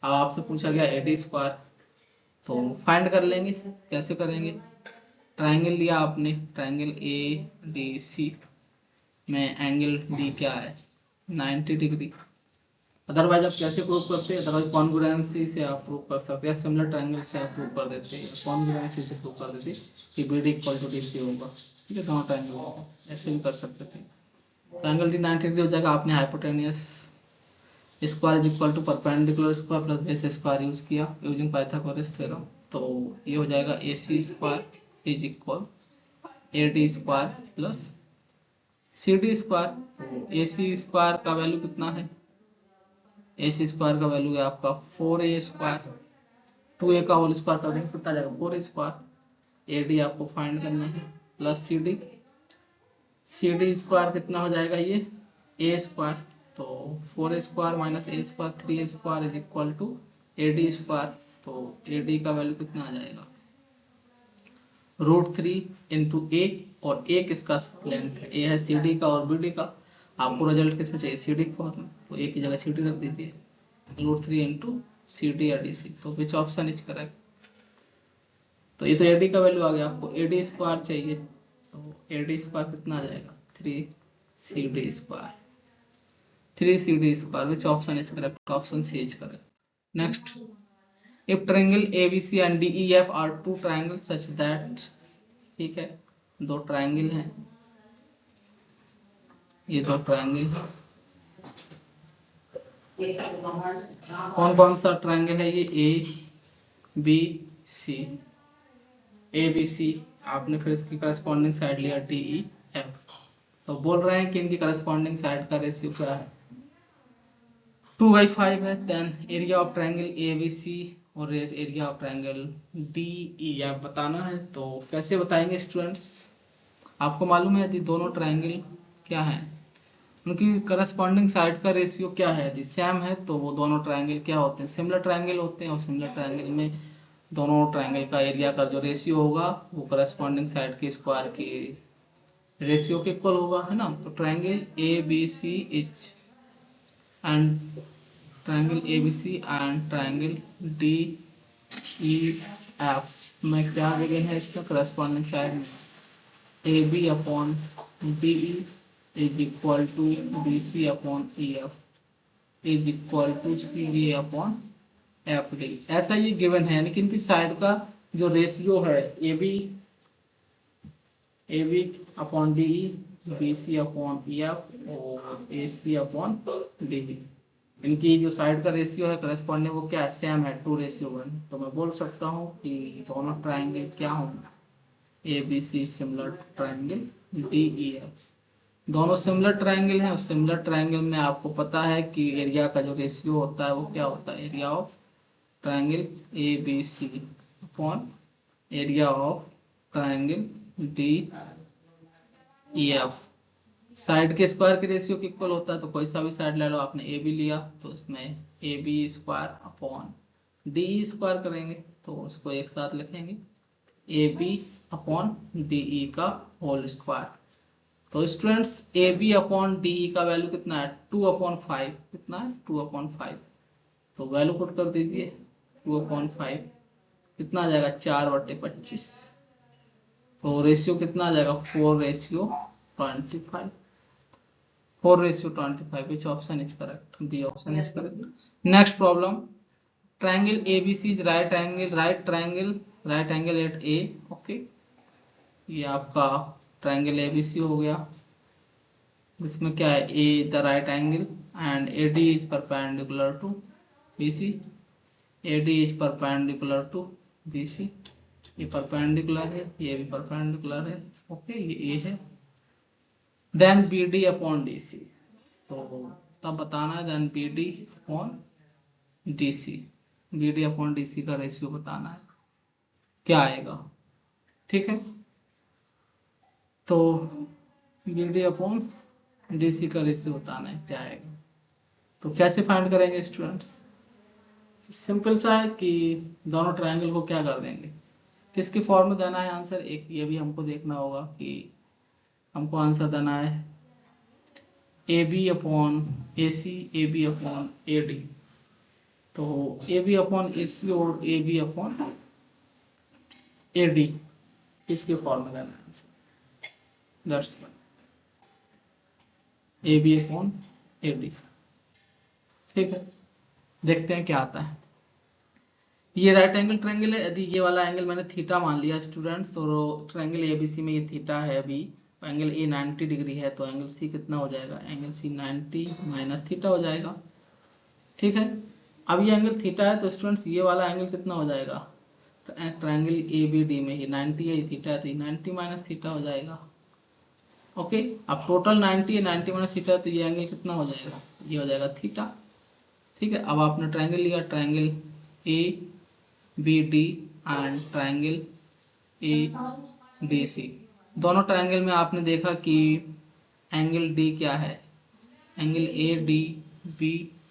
अब आपसे पूछा गया AD स्क्वायर, तो फाइंड कर लेंगे, कैसे करेंगे, ट्रायंगल लिया आपने, ट्रायंगल ADC में एंगल D क्या है 90 डिग्री। अदरवाइज आप कैसे प्रूव करते हैं, अदरवाइज कॉन्ग्रुएंसी से आप प्रूव कर सकते हैं, सिमिलर ट्रायंगल से आप प्रूव कर देते हैं, कॉन्ग्रुएंसी से प्रूव कर देते कि BD इक्वल टू DC होगा, ठीक है, दोनों ट्रायंगल होगा, ऐसे भी कर सकते थे। ट्रायंगल D 90 डिग्री हो जाएगा, आपने hypotenuse square is equal to perpendicular square plus base square use किया यूजिंग पाइथागोरस थ्योरम, तो ये हो जाएगा AC square is equal AD square plus CD square. AC square का वैल्यू कितना है, AC स्क्वायर का वैल्यू है आपका 4A स्क्वायर, 2A का होल स्क्वायर कर देंगे कितना जाएगा 4A स्क्वायर, AD आपको फाइंड करना है प्लस CD स्क्वायर कितना हो जाएगा ये A स्क्वायर, तो 4A square minus A square 3A square is equal to AD square, तो AD का वैल्यू कितना आ जाएगा √3 × a, और a किसका लेंथ है, a है CD का और BD का। आपको रिजल्ट किस में चाहिए, CD फॉर्म में, तो a की जगह CD रख दीजिए, √3 × CD या DC। तो विच ऑप्शन इज करेक्ट। तो ये तो AD का वैल्यू आ गया, आपको AD स्क्वायर चाहिए, तो AD स्क्वायर कितना आ जाएगा, 3CD square, 3CD square. Which option is correct, option C is correct. Next, if triangle ABC and DEF are two triangles such that, ठीक है, दो ट्रायंगल हैं, ये दो ट्रायंगल है, कौन कौन सा ट्रायंगल है, ये ABC, आपने फिर इसकी करस्पॉन्डिंग साइड लिया DEF, तो बोल रहे हैं कि इनकी करस्पॉन्डिंग साइड का रेशियो क्या है, 2/5 है। Then area of triangle ABC और एरिया ऑफ ट्रायंगल DEF बताना है। तो कैसे बताएंगे स्टूडेंट्स, आपको मालूम है यदि दोनों ट्रायंगल क्या है, उनकी करस्पॉन्डिंग साइड का रेशियो क्या है, यदि सेम है तो वो दोनों ट्रायंगल क्या होते हैं, सिमिलर ट्रायंगल होते हैं। और सिमिलर ट्रायंगल में दोनों ट्रायंगल का एरिया का जो रेशियो होगा वो करस्पॉन्डिंग साइड के स्क्वायर के रेशियो के इक्वल होगा, है ना। तो triangle ABC is and triangle ABC and triangle DEF में क्या गिवन है, इसका करस्पॉन्डिंग साइड में AB upon DE is equal to BC upon EF is equal to CA upon FD। ऐसा ये गिवन है, यानी कि इनकी साइड का जो रेशियो है AB upon DE, BC upon EF और AC अपॉन DE, इनकी जो साइड का रेशियो है करस्पॉन्डिंग वो क्या है, सेम है, 2:1। तो मैं बोल सकता हूँ कि दोनों ट्रायंगल क्या होंगे, ABC सिमिलर ट्रायंगल, DEF दोनों सिमिलर ट्रायंगल हैं। और सिमिलर ट्रायंगल में आपको पता है कि एरिया का जो रेशियो होता है वो क्या होता है, area of triangle ABC upon area of triangle DEF, side के स्क्वायर के रेशियो के इक्वल होता है। तो कोई सा भी साइड ले लो, आपने AB लिया तो इसमें AB square upon DE square करेंगे, तो उसको एक साथ लिखेंगे AB अपॉन DE का होल स्क्वायर। तो स्टूडेंट्स AB अपॉन DE का वैल्यू कितना है, 2/5, कितना है 2/5, तो वैल्यू पुट कर दीजिए 2/5, कितना आ जाएगा 4/25, तो रेशियो कितना आ जाएगा 4:25, 4:25, which option is correct, B option is correct. Next problem, triangle ABC is right angle at A, okay, ये आपका ट्रायंगल ABC हो गया, इसमें क्या है, A the right angle and AD is perpendicular to BC, AD is perpendicular to BC, ये perpendicular है, ये भी परपेंडिकुलर है, ओके, ये है। देन BD अपॉन DC, तो तब बताना है then BD upon DC, BD upon DC का रेशियो बताना है क्या आएगा, ठीक है। तो BD अपॉन DC का रेशियो बताना है क्या आएगा, तो कैसे फाइंड करेंगे स्टूडेंट्स, सिंपल सा है कि दोनों ट्रायंगल को क्या कर देंगे, किसके फॉर्म में देना है आंसर, एक ये भी हमको देखना होगा कि हमको आंसर देना है AB upon AC, AB upon AD, तो AB अपॉन AC और AB अपॉन AD इसके फॉर्म में देना है answer, that's AB upon AD, ठीक है। देखते हैं क्या आता है। ये राइट एंगल ट्रायंगल है, यदि ये वाला एंगल मैंने थीटा मान लिया स्टूडेंट्स, तो ट्रायंगल ABC में ये थीटा है अभी, एंगल A 90 डिग्री है, तो एंगल C कितना हो जाएगा, एंगल C 90 माइनस थीटा हो जाएगा, ठीक है। अब ये एंगल थीटा है तो स्टूडेंट्स ये वाला एंगल कितना हो जाएगा, ट्रायंगल ABD में ये 90 है, ये थीटा है, तो ये 90 माइनस थीटा हो जाएगा, ओके। अब टोटल 90 है, 90 माइनस थीटा, तो ये एंगल कितना हो जाएगा, ये हो जाएगा थीटा, ठीक है। अब आपने ट्रायंगल लिया, triangle ABD and triangle ADC, दोनों ट्रायंगल में आपने देखा कि एंगल D क्या है, angle ADB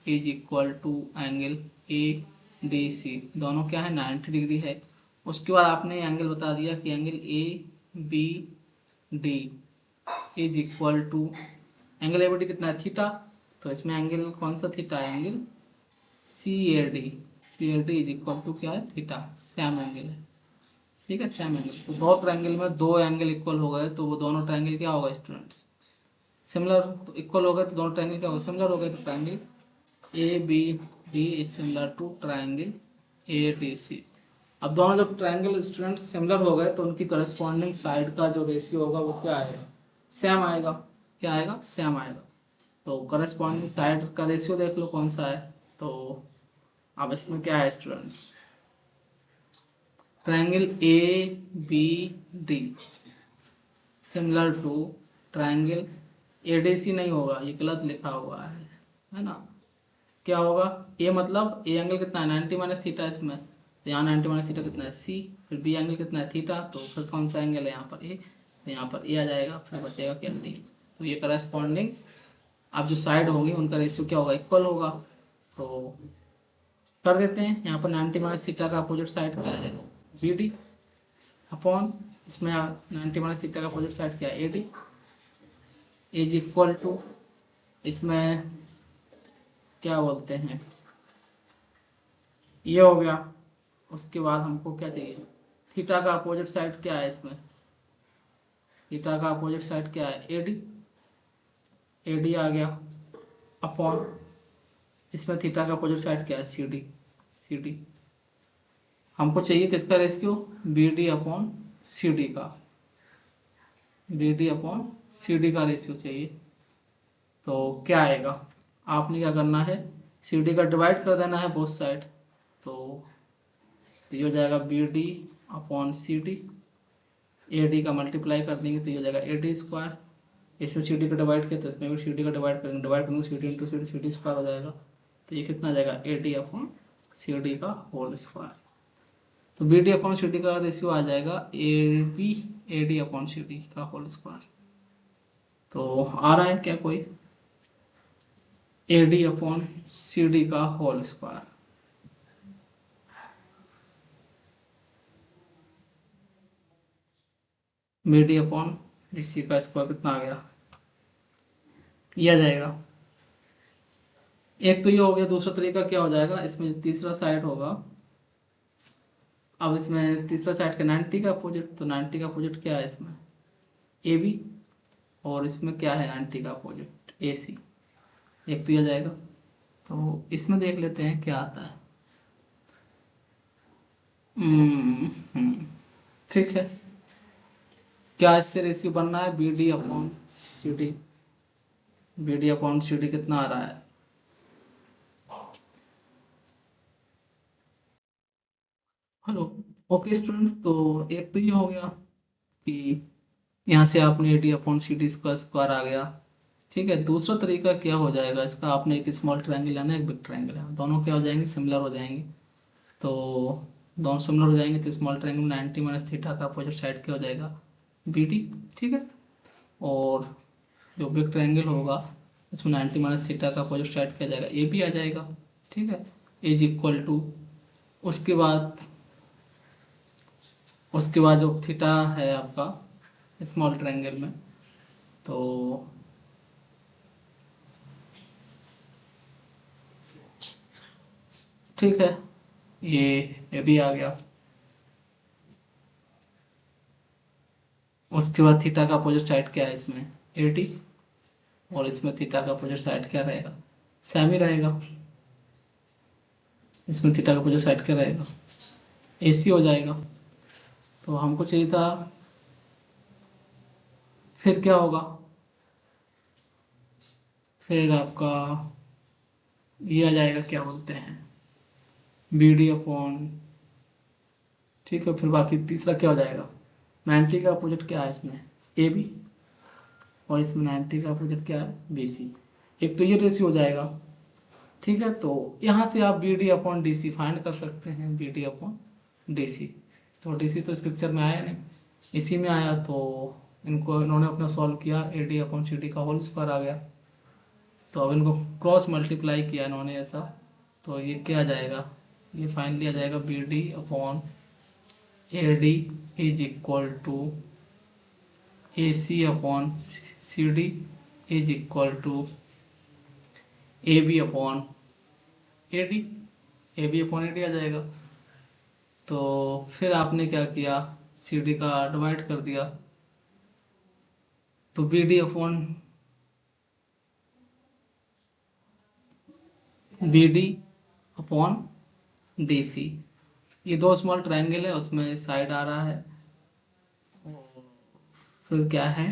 is equal to angle ADC, दोनों क्या है 90 डिग्री है, उसके बाद आपने एंगल बता दिया कि angle A B D is equal to, angle ABD कितना है, थीटा। तो इसमें एंगल कौन सा थीटा है, angle C A D, C A D is equal to क्या है, थीटा, सेम एंगल है, ठीक है, सेम एंगल। तो दो ट्रायंगल में दो एंगल इक्वल हो गए तो वो दोनों ट्रायंगल क्या होगा स्टूडेंट्स, सिमिलर। तो इक्वल हो गए तो दोनों ट्रायंगल क्या होगा, सिमिलर हो गए। तो triangle A B D is similar to triangle A D C. अब दोनों जब ट्रायंगल स्टूडेंट्स सिमिलर हो गए तो उनकी करस्पॉन्डिंग साइड का जो रेशियो होगा वो क्या आएगा, सेम आएगा। क्या आएगा, सेम आएगा। तो करस्पॉन्डिंग साइड का रेशियो देख लो कौन सा है। तो अब इसमें क्या है students, triangle A B D similar to triangle ADC, नहीं होगा, ये गलत लिखा हुआ है ना। क्या होगा, ए मतलब ए एंगल कितना है 90 माइनस थीटा इसमें, तो यहाँ 90 माइनस थीटा कितना है सी, फिर बी एंगल कितना है थीटा, तो फिर कौन सा एंगल है यहाँ पर ए, तो यहाँ पर ए आ जाएगा, फिर बचेगा क्या डी। तो ये करस्पॉन्डिंग अब जो साइड होंगी उनका रेशियो क्या होगा, इक्वल होगा। तो कर देते हैं, यहाँ पर 90 माइनस थीटा का अपोजिट साइड क्या है, बी डी अपॉन, इसमें 90 माइनस थीटा का अपोजिट साइड क्या है, A D is equal to, इसमें क्या बोलते हैं, ये हो गया। उसके बाद हमको क्या चाहिए, थीटा का अपोजिट साइड क्या है इसमें, थीटा का अपोजिट साइड क्या है, एडी, एडी आ गया अपॉन, इसमें थीटा का अपोजिट साइड क्या है, सी डी, सी डी। हमको चाहिए किसका ratio, B D upon C D का, B D upon C D का रेशियो चाहिए। तो क्या आएगा, आपने क्या करना है, सी डी का डिवाइड कर देना है बोथ साइड। तो ये हो जाएगा B D upon C D, A D का मल्टीप्लाई कर देंगे तो ये हो जाएगा ए डी स्क्वायर, इसमें सी डी का डिवाइड किया तो इसमें भी सी डी का डिवाइड करेंगे, डिवाइड करेंगे C D into C D, C D square हो जाएगा। तो ये कितना आ जाएगा, A D upon C D का होल स्क्वायर। तो B D upon C D का रेशियो आ जाएगा A B A D upon C D का होल स्क्वायर। तो आ रहा है क्या कोई, A D upon C D का whole square, B D upon D सी का स्क्वायर कितना आ गया, ये आ जाएगा। एक तो ये हो गया, दूसरा तरीका क्या हो जाएगा, इसमें तीसरा साइड होगा। अब इसमें तीसरा साइड का 90 का अपोजिट, तो 90 का अपोजिट क्या है इसमें, ए बी, और इसमें क्या है 90 का अपोजिट, ए सी। एक तो ये आ जाएगा। तो इसमें देख लेते हैं क्या आता है। ठीक है, क्या इससे रेशियो बनना है, B D upon C D, B D upon C D कितना आ रहा है, हेलो, ओके स्टूडेंट्स। तो एक तो ये हो गया कि यहाँ से आपने A D upon C D का स्क्वायर आ गया। ठीक है, दूसरा तरीका क्या हो जाएगा इसका, आपने एक स्मॉल ट्रायंगल लेना है, एक बिग ट्रायंगल है, दोनों क्या हो जाएंगे, सिमिलर हो जाएंगे। तो दोनों सिमिलर हो जाएंगे तो स्मॉल ट्रायंगल में 90 माइनस थीटा का अपोजिट साइड क्या हो जाएगा, बी डी। ठीक है, और जो बिग ट्रायंगल होगा इसमें 90 माइनस थीटा का अपोजिट साइड क्या जाएगा, ए बी आ जाएगा। ठीक है, इज इक्वल टू, उसके बाद जो थीटा है आपका स्मॉल ट्रायंगल में, तो ठीक है, ये भी आ गया। उसके बाद थीटा का अपोजिट साइड क्या है इसमें, ए टी, और इसमें थीटा का अपोजिट साइड क्या रहेगा, सेम ही रहेगा। इसमें थीटा का अपोजिट साइड क्या रहेगा, ए सी हो जाएगा। तो हमको चाहिए था, फिर क्या होगा, फिर आपका ये आ जाएगा, क्या बोलते हैं, बी डी अपॉन, ठीक है, फिर बाकी तीसरा क्या हो जाएगा, 90 का अपोजिट क्या है इसमें, ए बी, और इसमें 90 का अपोजिट क्या है, बी सी। एक तो ये रेशियो हो जाएगा। ठीक है, तो यहाँ से आप B D upon D C find कर सकते हैं, B D upon D C. तो डी सी तो इस पिक्चर में आया नहीं, इसी में आया, तो इन्होंने अपना सॉल्व किया, A D upon C D का होल स्क्वायर आ गया। तो अब इनको क्रॉस मल्टीप्लाई किया इन्होंने ऐसा, तो ये क्या आ जाएगा, ये फाइनली आ जाएगा B D upon AD is equal to AC upon CD is equal to AB upon AD, AB upon AD आ जाएगा। तो फिर आपने क्या किया, CD का डिवाइड कर दिया, तो BD upon BD upon DC, ये दो स्मॉल ट्रायंगल है, उसमें साइड आ रहा है, फिर क्या है,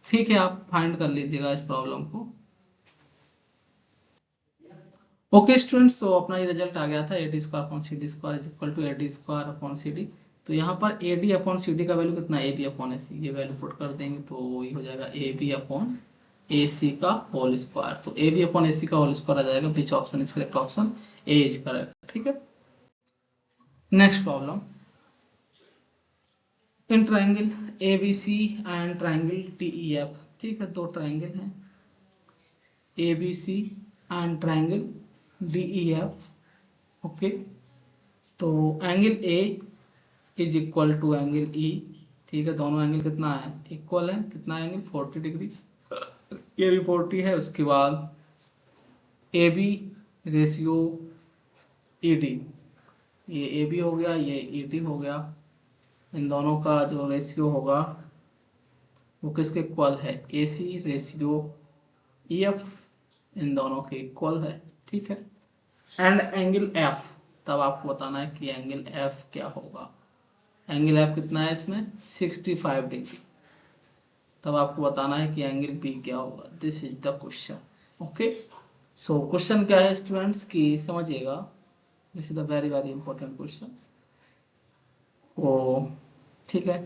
ठीक है आप फाइंड कर लीजिएगा इस प्रॉब्लम को। ओके स्टूडेंट्स, तो अपना ये रिजल्ट आ गया था AD square upon CD square is equal to AD square upon CD। तो यहाँ पर AD अपॉन CD का वैल्यू कितना है, AB अपॉन AC, ये वैल्यू पुट कर देंगे तो ये हो जाएगा AB अपॉन AC का होल स्क्वायर। तो AB अपॉन AC का होल स्क्वायर आ जाएगा, which option is correct, option A is correct. ठीक है, next problem, in triangle ABC and triangle TEF, ठीक है, दो ट्राइंगल हैं ABC and triangle DEF। Okay, तो angle A is equal to angle E, ठीक है, दोनों एंगल कितना है, इक्वल है, कितना एंगल 40 डिग्री, ये भी 40 है। उसके बाद AB रेशियो ED, ये AB हो गया, ये ED हो गया, इन दोनों का जो रेशियो होगा वो किसके इक्वल है, AC रेशियो EF, इन दोनों के इक्वल है। ठीक है, एंड एंगल F, तब आपको बताना है कि एंगल F क्या होगा। एंगल F कितना है इसमें, 65 डिग्री, तब आपको बताना है कि एंगल B क्या होगा। This is the question. Okay, so question क्या है स्टूडेंट्स की समझिएगा, this is the very very important question. ओ ठीक है,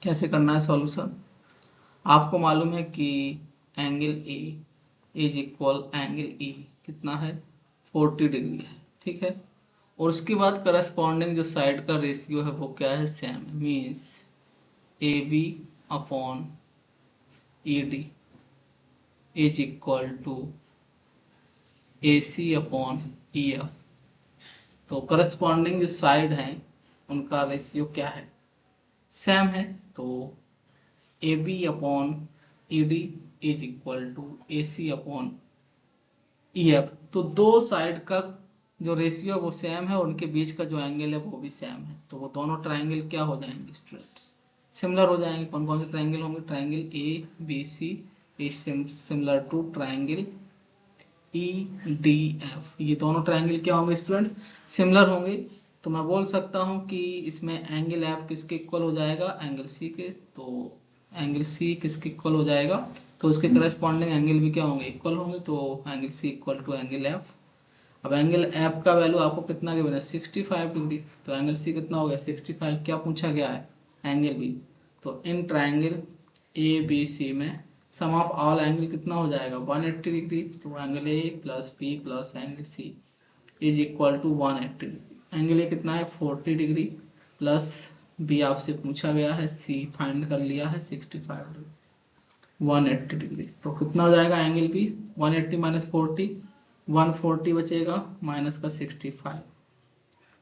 कैसे करना है सॉल्यूशन, आपको मालूम है कि angle A is equal angle E कितना है, 40 डिग्री है। ठीक है, और उसके बाद करस्पॉन्डिंग जो साइड का रेशियो है वो क्या है, same, means AB upon ED is equal to AC upon EF। तो करस्पॉन्डिंग जो साइड है उनका रेशियो क्या है, सेम है, तो AB upon ED is equal to AC upon EF। तो दो साइड का जो रेशियो है वो सेम है, उनके बीच का जो एंगल है वो भी सेम है, तो वो दोनों ट्राइंगल क्या हो जाएंगे स्टूडेंट्स, सिमिलर हो जाएंगे। कौन कौन से ट्राइंगल होंगे, triangle ABC is similar to triangle EDF, ये दोनों ट्राइंगल क्या होंगे स्टूडेंट्स, सिमिलर होंगे। तो मैं बोल सकता हूं कि इसमें एंगल F किसके इक्वल हो जाएगा, एंगल C के, तो एंगल C किसके इक्वल हो जाएगा, तो उसके करस्पॉन्डिंग एंगल भी क्या होंगे, इक्वल होंगे, तो angle C equal to angle F। अब एंगल F का वैल्यू आपको कितना गिवन है, 65 डिग्री, तो एंगल C कितना हो गया, 65, क्या पूछा गया है, एंगल B। तो इन ट्राइंगल ABC में सम ऑफ ऑल एंगल कितना हो जाएगा, 180 डिग्री, तो angle A plus B plus angle C is equal to 180 degree. Angle A कितना है, 40 डिग्री, प्लस B आपसे पूछा गया है, C फाइंड कर लिया है 65 डिग्री, 180 डिग्री, तो कितना हो जाएगा एंगल B, 180 माइनस 40, 140 बचेगा, माइनस का 65,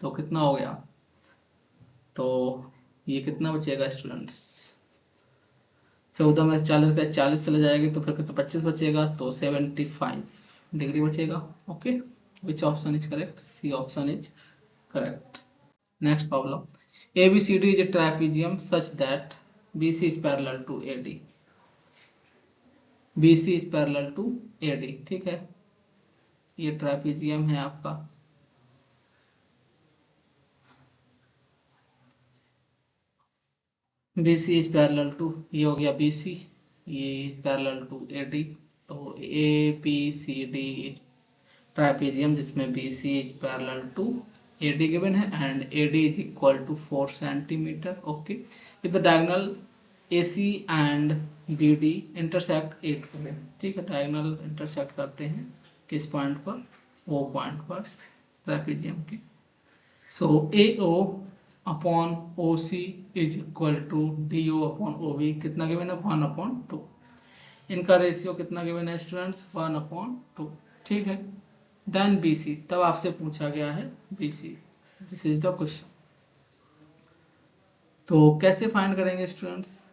तो कितना हो गया, तो ये कितना बचेगा स्टूडेंट्स, 14 में 40 पे 40 चले जाएगी, तो फिर कितना 25 बचेगा, तो 75 डिग्री बचेगा। Okay, which option is correct, C option is correct. Next problem, ABCD is a trapezium such that BC is parallel to AD, BC is parallel to AD। ठीक है, ये ट्रापेजियम है आपका, BC is parallel to, ये हो गया BC, ये is parallel to AD, तो ABCD is trapezium जिसमें BC is parallel to AD given है and AD is equal to 4 centimeter। Okay, if the diagonal AC and BD intersect 8 point, ठीक है, diagonal intersect करते हैं किस point पर, O point पर ट्रापेजियम के। So AO upon OC is equal to DO upon OB, कितना given है, 1/2। इनका रेशियो कितना गिवन है स्टूडेंट्स, 1/2। ठीक है, देन BC, तब आपसे पूछा गया है BC, this is the question. तो कैसे फाइंड करेंगे स्टूडेंट्स,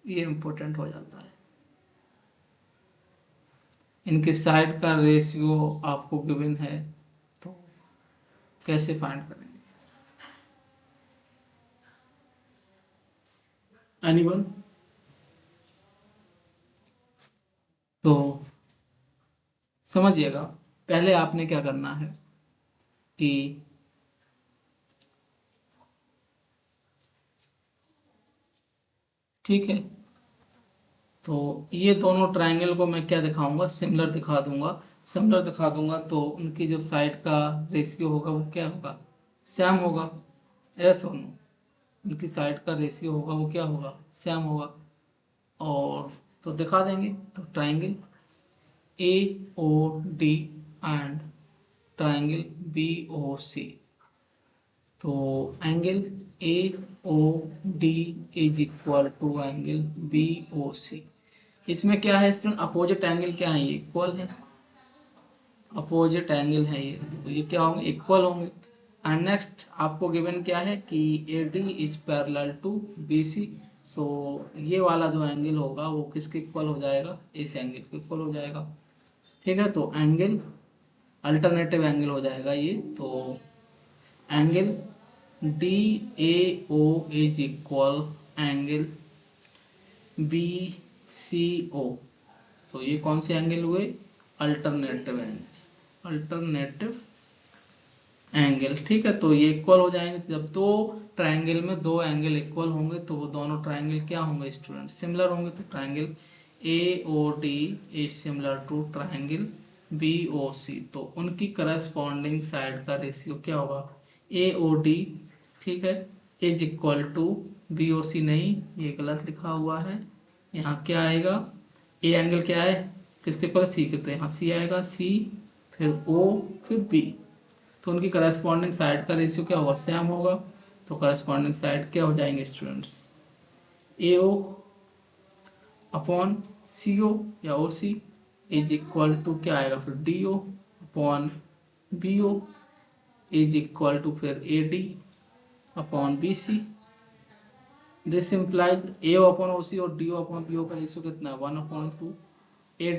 ये इंपॉर्टेंट हो जाता है। इनके साइड का रेशियो आपको गिवन है, तो कैसे फाइंड करेंगे? एनीवन? तो समझिएगा, पहले आपने क्या करना है कि ठीक है, तो ये दोनों ट्राइंगल को मैं क्या दिखाऊंगा, सिमिलर दिखा दूंगा। सिमिलर दिखा दूंगा तो उनकी जो साइड का रेशियो होगा वो क्या होगा, सेम होगा। यस और नो? उनकी साइड का रेशियो होगा वो क्या होगा, सेम होगा। और तो दिखा देंगे, तो triangle A O D and triangle B O C. तो angle A O D is equal to angle B O C. इसमें क्या है स्टूडेंट, अपोजिट एंगल क्या है, ये इक्वल है। अपोजिट एंगल है ये, तो ये क्या होंगे, इक्वल होंगे। एंड नेक्स्ट आपको गिवन क्या है कि A D is parallel to B C. So ये वाला जो एंगल होगा वो किसके इक्वल हो जाएगा, इस एंगल के इक्वल हो जाएगा। ठीक है, तो एंगल अल्टरनेटिव एंगल हो जाएगा ये। तो angle D A O is equal angle B C O. तो ये कौन से एंगल हुए, अल्टरनेटिव एंगल, अल्टरनेटिव एंगल। ठीक है, तो ये इक्वल हो जाएंगे। जब दो ट्रायंगल में दो एंगल इक्वल होंगे तो वो दोनों ट्रायंगल क्या होंगे स्टूडेंट, सिमिलर होंगे। तो triangle A O D is similar to triangle B O C. तो उनकी करस्पॉन्डिंग साइड का रेशियो क्या होगा, ए ओ डी, ठीक है, is equal to B O C. नहीं, ये गलत लिखा हुआ है। यहाँ क्या आएगा, ए एंगल क्या है, किसके इक्वल, सी के, तो यहाँ सी आएगा, सी फिर ओ फिर बी। तो उनकी करस्पॉन्डिंग साइड का रेशियो क्या होगा, सेम होगा। तो करस्पॉन्डिंग साइड क्या हो जाएंगे स्टूडेंट्स, ए ओ अपॉन सी ओ या O C is equal to क्या आएगा फिर D O upon B O is equal to फिर A D upon B C. This implies A O upon O C और D O upon B O का ratio कितना है, 1/2। ए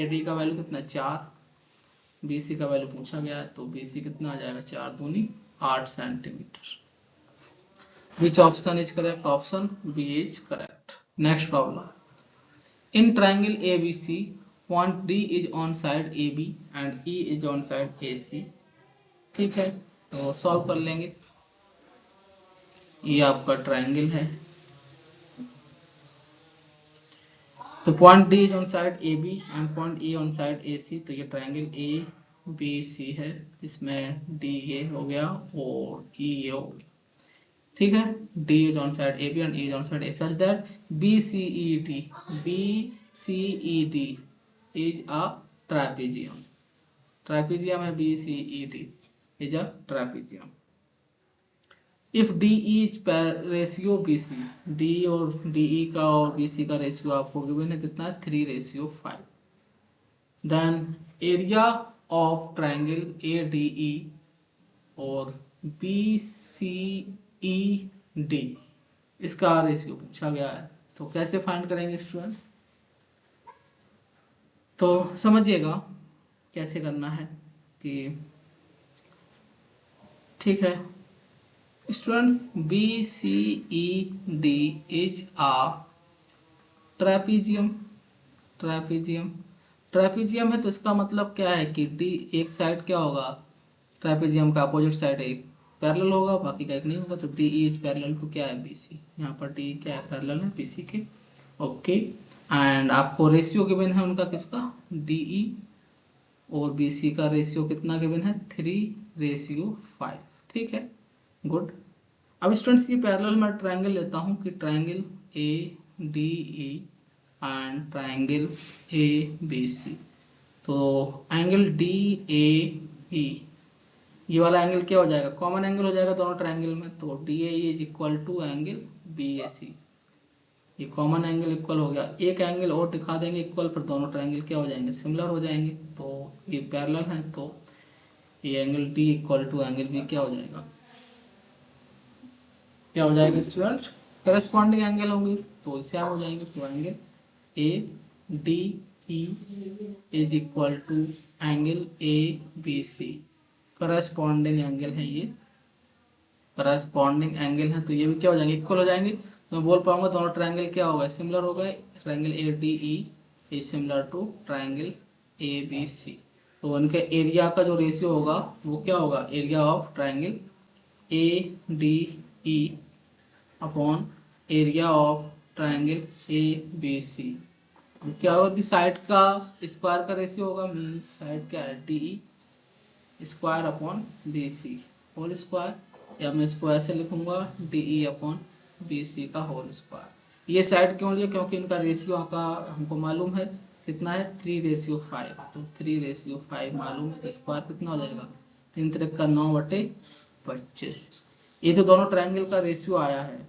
D का value कितना है, 4। BC का वैल्यू पूछा गया है, तो BC कितना आ जाएगा, 4 दूनी 8 centimetre. Which option is correct? Option B is correct. Next problem. In triangle ABC, point D is on side AB and E is on side AC. ठीक है, तो सॉल्व कर लेंगे। ये आपका ट्रायंगल है, तो point D is on side AB and point E on side AC। तो ये ट्रायंगल ABC है जिसमें D ये हो गया और E ये हो गया। ठीक है, D is on side AB and E is on side A such that BCED is a trapezium। Trapezium है BCED is a trapezium। If DE is ratio BC, D और DE का और BC का रेशियो आपको given है कितना है, 3:5। Then area of triangle ADE और BCED, इसका रेशियो पूछा गया है। तो कैसे फाइंड करेंगे स्टूडेंट, तो समझिएगा कैसे करना है कि ठीक है students, BCED is a trapezium. Trapezium trapezium है तो इसका मतलब क्या है कि डी एक साइड क्या होगा, ट्रेपीजियम का अपोजिट साइड एक पैरेलल होगा, बाकी का एक नहीं होगा। तो डी इज पैरेलल टू क्या है, BC। यहाँ पर डी क्या है, पैरेलल है BC के। ओके, एंड आपको रेशियो गिवन है उनका किसका, DE और BC का रेशियो कितना गिवन है, 3:5। ठीक है, गुड। अब स्टूडेंट्स ये पैरेलल मैं ट्रायंगल लेता हूँ कि triangle ADE and triangle ABC। तो एंगल DAE, ये वाला एंगल क्या हो जाएगा, कॉमन एंगल हो जाएगा दोनों ट्रायंगल में। तो DAE is equal to angle BAC, ये कॉमन एंगल इक्वल हो गया। एक एंगल और दिखा देंगे इक्वल, पर दोनों ट्रायंगल क्या हो जाएंगे, सिमिलर हो जाएंगे। तो ये पैरेलल है, तो ये angle D equal to angle B क्या हो जाएगा, क्या हो जाएगा स्टूडेंट्स, करस्पॉन्डिंग एंगल होंगे तो सेम हो जाएंगे। तो angle A D E is equal to angle A B C, corresponding angle है ये, करस्पॉन्डिंग एंगल है तो ये भी क्या हो जाएंगे, इक्वल हो जाएंगे। तो मैं बोल पाऊंगा दोनों ट्रायंगल क्या होगा, सिमिलर हो गए। Triangle A D E is similar to triangle A B C. तो उनके एरिया का जो रेशियो होगा वो क्या होगा, area of triangle A D E upon area of triangle A B C. क्या होगा कि साइड का स्क्वायर का रेशियो होगा, मीन्स साइड क्या है D E square upon B C whole square, या मैं इसको ऐसे लिखूंगा D E upon B C का होल स्क्वायर। ये साइड क्यों लिया, क्योंकि इनका रेशियो का हमको मालूम है कितना है 3:5, तो 3:5 मालूम है, तो स्क्वायर कितना हो जाएगा 3 त्रिक का 9/25। ये तो दोनों ट्रायंगल का रेशियो आया है,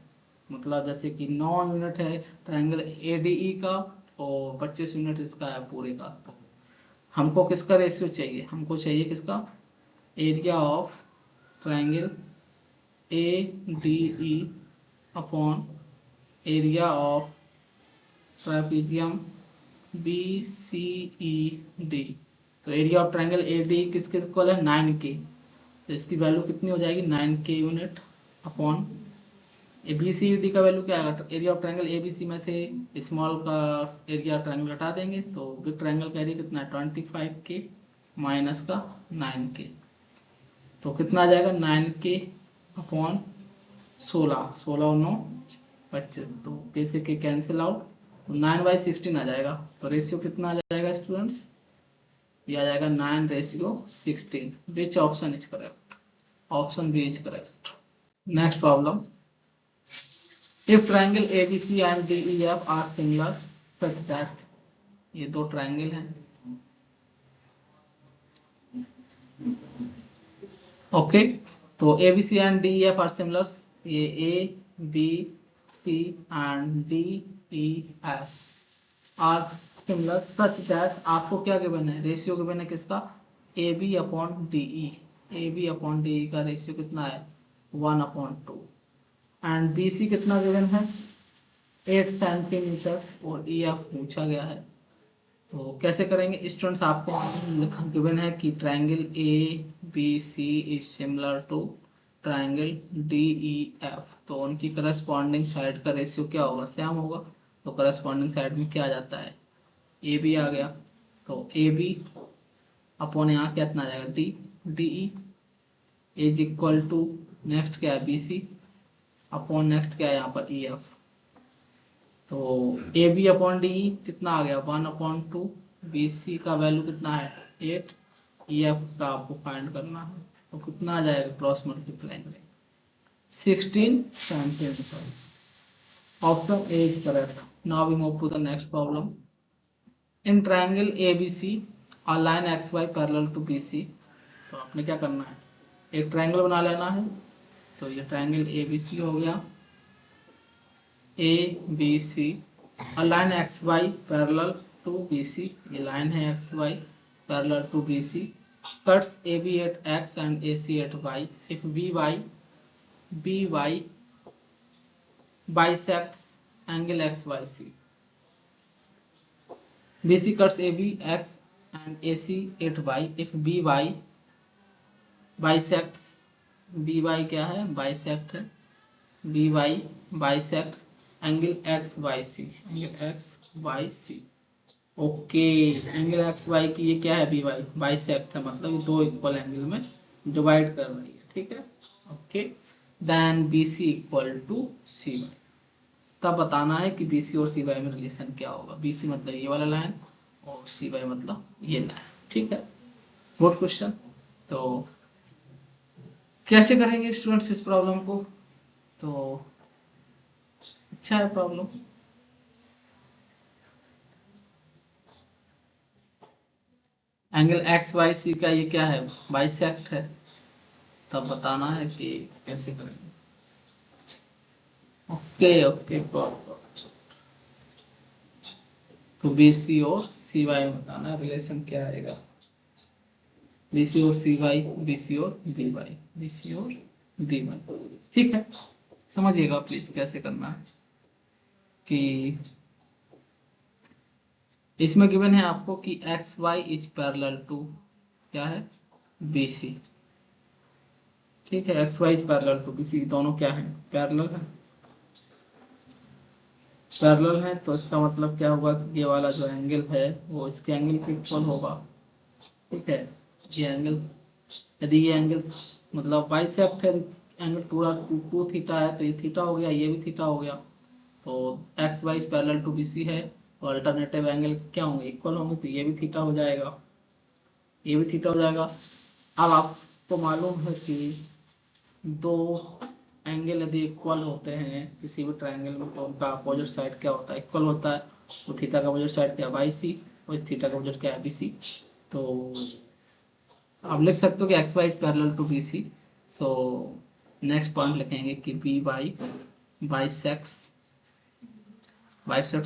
मतलब जैसे कि 9 यूनिट है ट्रायंगल एडीई का और 25 यूनिट इसका है पूरे का। तो हमको किसका रेशियो चाहिए, हमको चाहिए किसका, area of triangle A D E upon area of trapezium B C E D. तो area of triangle A D किसके इक्वल है 9K, तो इसकी वैल्यू कितनी हो जाएगी 9K unit upon A B C D का वैल्यू क्या आएगा, area of triangle A B C में से स्मॉल का एरिया ट्रायंगल हटा देंगे तो बिग ट्रायंगल का एरिया कितना है 25K माइनस का 9K, तो कितना आ जाएगा 9K अपॉन 16, 16 और 9 25, तो कैसे के कैंसिल आउट, तो 9/16 आ जाएगा। तो रेशियो कितना आ जाएगा स्टूडेंट्स, ये आ जाएगा 9:16। Which option is correct, option B is correct. Next problem, if triangle ABC and DEF are similar such that, ये दो ट्रायंगल हैं, ओके तो ABC and DEF are similar, ये ABC and DEF are similar such that, आपको क्या given है, ratio given है किसका, AB upon DE, AB upon DE का रेशियो कितना है 1/2, एंड BC कितना गिवन है 8 सेंटीमीटर और EF पूछा गया है। तो कैसे करेंगे स्टूडेंट्स, आपको गिवन है कि triangle ABC is similar to triangle DEF, तो उनकी करस्पॉन्डिंग साइड का रेशियो क्या होगा, सेम होगा। तो करस्पॉन्डिंग साइड में क्या आ जाता है, AB आ गया, तो AB अपॉन यहाँ क्या इतना आ जाएगा DE is equal to next क्या है BC अपॉन नेक्स्ट क्या है यहाँ पर EF। तो AB अपॉन DE कितना आ गया 1/2, BC का वैल्यू कितना है 8, EF का आपको फाइंड करना है, तो कितना आ जाएगा क्रॉस मल्टीप्लाई में 16 centimetre. Option A is correct. Now we move to the next problem, in triangle ABC a line XY parallel to BC, तो आपने क्या करना है, एक ट्रायंगल बना लेना है। तो ये ट्रायंगल ABC हो गया, ABC, a line XY parallel to BC, ये लाइन है XY parallel to BC, cuts AB at X and AC at Y, if BY bisects angle XYC, BC cuts AB X and AC at Y, if BY bisects, BY क्या है bisect है, BY bisects angle XYC, angle XYC, okay angle XY की ये क्या है BY bisect है, मतलब ये दो इक्वल एंगल में डिवाइड कर रही है, ठीक है, okay then BC equal to CY, तब बताना है कि BC और CY में रिलेशन क्या होगा, BC मतलब ये वाला लाइन और CY मतलब ये लाइन, ठीक है, गुड क्वेश्चन। तो कैसे करेंगे स्टूडेंट्स इस प्रॉब्लम को, तो अच्छा है प्रॉब्लम, एंगल XYC का ये क्या है बाइसेक्ट है, तब बताना है कि कैसे करेंगे, ओके ओके तो BC और CY में बताना रिलेशन क्या आएगा, BC और CY, BC और DY, BC और DY, ठीक है समझिएगा प्लीज कैसे करना है कि इसमें गिवन है आपको कि X Y is parallel to क्या है बी सी। ठीक है, X Y is parallel to B C, दोनों क्या है पैरेलल है। पैरेलल है तो इसका मतलब क्या होगा कि ये वाला जो एंगल है वो इसके एंगल के इक्वल होगा। ठीक है, ये एंगल, यदि ये एंगल मतलब बाइसेक्ट है, एंगल पूरा टू थीटा है तो ये थीटा हो गया, ये भी थीटा हो गया। तो X Y parallel to B C है तो अल्टरनेटिव एंगल क्या होंगे इक्वल होंगे, तो ये भी थीटा हो जाएगा, ये भी थीटा हो जाएगा। अब आपको मालूम है कि दो एंगल यदि इक्वल होते हैं किसी भी ट्रायंगल में तो उनका अपोजिट साइड क्या होता है इक्वल होता है। तो थीटा का अपोजिट साइड क्या है बाई सी और इस थीटा का अपोजिट क्या है बी सी। तो आप लिख सकते हो कि X Y is parallel to B C. So next point लिखेंगे कि B Y bisect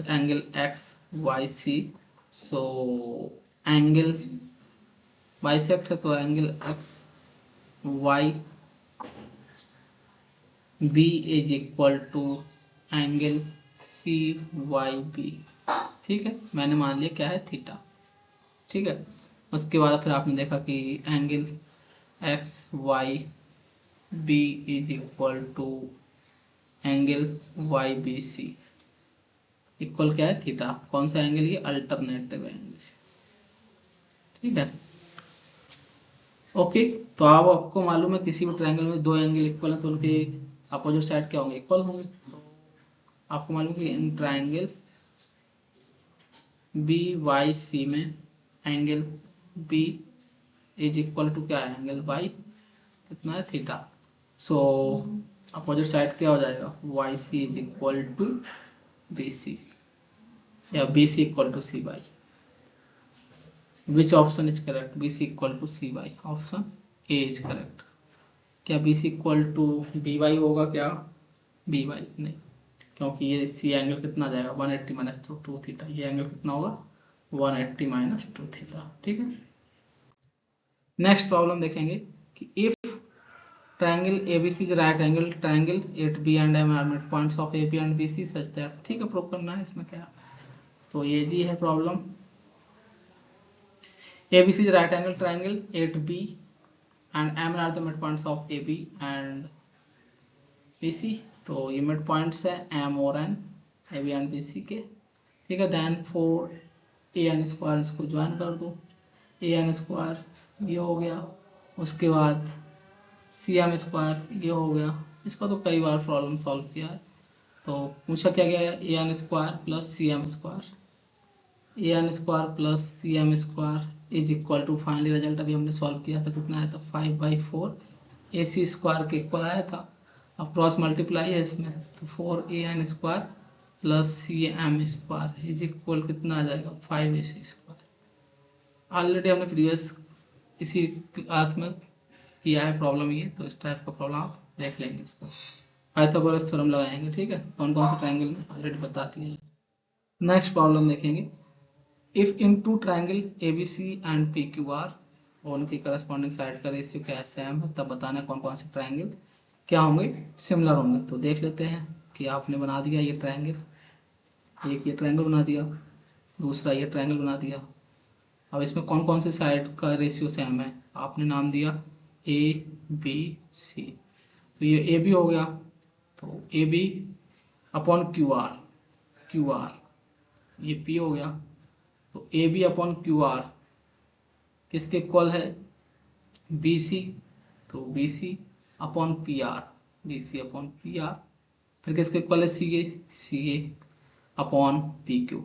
angle X Y C. So angle bisect है तो angle X Y B is equal to angle C Y B. ठीक है, मैंने मान लिया क्या है थीटा। ठीक है, उसके बाद फिर आपने देखा कि angle X Y B is equal to angle Y B C equal क्या है थीटा। कौन सा एंगल, ये अल्टरनेटिव एंगल। ठीक है, ओके। तो अब आपको मालूम है किसी भी ट्रायंगल में दो एंगल इक्वल है तो उनके अपोजिट साइड क्या होंगे इक्वल होंगे। तो आपको मालूम है कि इन ट्रायंगल बी वाई सी में angle B is equal to क्या है एंगल वाई कितना है थीटा। सो अपोजिट साइड क्या हो जाएगा Y C is equal to B C या B C equal to C Y. Which option is correct, B C equal to C Y, option A is correct. क्या B C equal to B Y होगा क्या, B Y नहीं, क्योंकि ये C angle कितना आ जाएगा 180 माइनस टू थीटा, ये एंगल कितना होगा 180 माइनस टू थीटा। ठीक है, नेक्स्ट प्रॉब्लम देखेंगे कि if triangle ABC is right angle triangle at B and M are mid points of AB and BC such that, ठीक है प्रूव करना है इसमें क्या। तो ये जी है problem, ABC is right angle triangle at B and M are the mid points of AB and BC। तो ये मिड पॉइंट्स है M और N, AB and BC के। ठीक है, देन फोर AN स्क्वायर इसको ज्वाइन कर दो, AN स्क्वायर ये हो गया, उसके बाद CM स्क्वायर ये हो गया। इसका तो कई बार प्रॉब्लम सॉल्व किया है। तो पूछा क्या गया है AN square plus CM square, AN square plus CM square is equal to, finally result अभी हमने सॉल्व किया था कितना आया था 5/4 AC स्क्वायर के इक्वल आया था। अब क्रॉस मल्टीप्लाई है इसमें तो 4AN square plus CM square is equal कितना आ जाएगा 5AC स्क्वायर। ऑलरेडी हमने प्रीवियस इसी क्लास में किया है प्रॉब्लम ये, तो इस टाइप का प्रॉब्लम आप देख लेंगे इसको, पाइथागोरस थ्योरम लगाएंगे। ठीक है, कौन कौन से ट्रायंगल में ऑलरेडी बता दिए। नेक्स्ट प्रॉब्लम देखेंगे, if in two triangle ABC and PQR और उनकी करस्पॉन्डिंग साइड का रेशियो क्या है सेम है, तब बताना कौन कौन से ट्रायंगल क्या होंगे सिमिलर होंगे। तो देख लेते हैं कि आपने बना दिया ये ट्रायंगल, एक ये ट्रायंगल बना दिया, दूसरा ये ट्रायंगल बना दिया। अब इसमें कौन कौन से साइड का रेशियो सेम है, आपने नाम दिया ABC। तो ये AB हो गया, तो AB अपॉन QR ये P हो गया। तो AB अपॉन QR किसके इक्वल है BC, तो BC upon BC upon PR फिर किसके इक्वल है CA अपॉन PQ।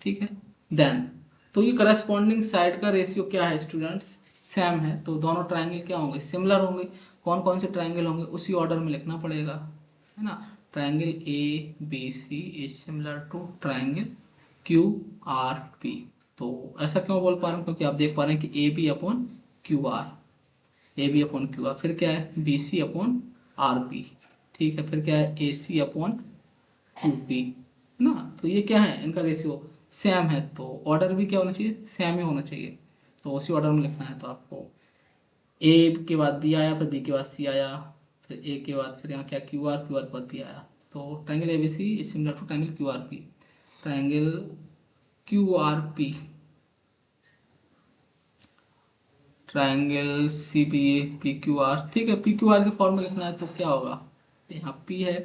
ठीक है, देन तो ये करस्पॉन्डिंग साइड का रेशियो क्या है स्टूडेंट्स सेम है, तो दोनों ट्रायंगल क्या होंगे सिमिलर होंगे। कौन कौन से ट्रायंगल होंगे उसी ऑर्डर में लिखना पड़ेगा, है ना। Triangle ABC is similar to triangle QRP। तो ऐसा क्यों बोल पा रहा हूँ, क्योंकि आप देख पा रहे हैं कि AB अपॉन QR फिर क्या है BC अपॉन RP। ठीक है, फिर क्या है AC अपॉन QP ना। तो ये क्या है इनका रेशियो सेम है, तो ऑर्डर भी क्या होना चाहिए सेम ही होना चाहिए, तो उसी ऑर्डर में लिखना है। तो आपको A के बाद B आया, फिर B के बाद C आया, फिर ए के बाद फिर यहाँ क्या क्यू आर पद भी आया। तो triangle ABC is similar to triangle Q R P. Triangle Q R P, triangle C B A P Q R, ठीक है। पी क्यू आर के फॉर्म में लिखना है तो क्या होगा, यहाँ पी है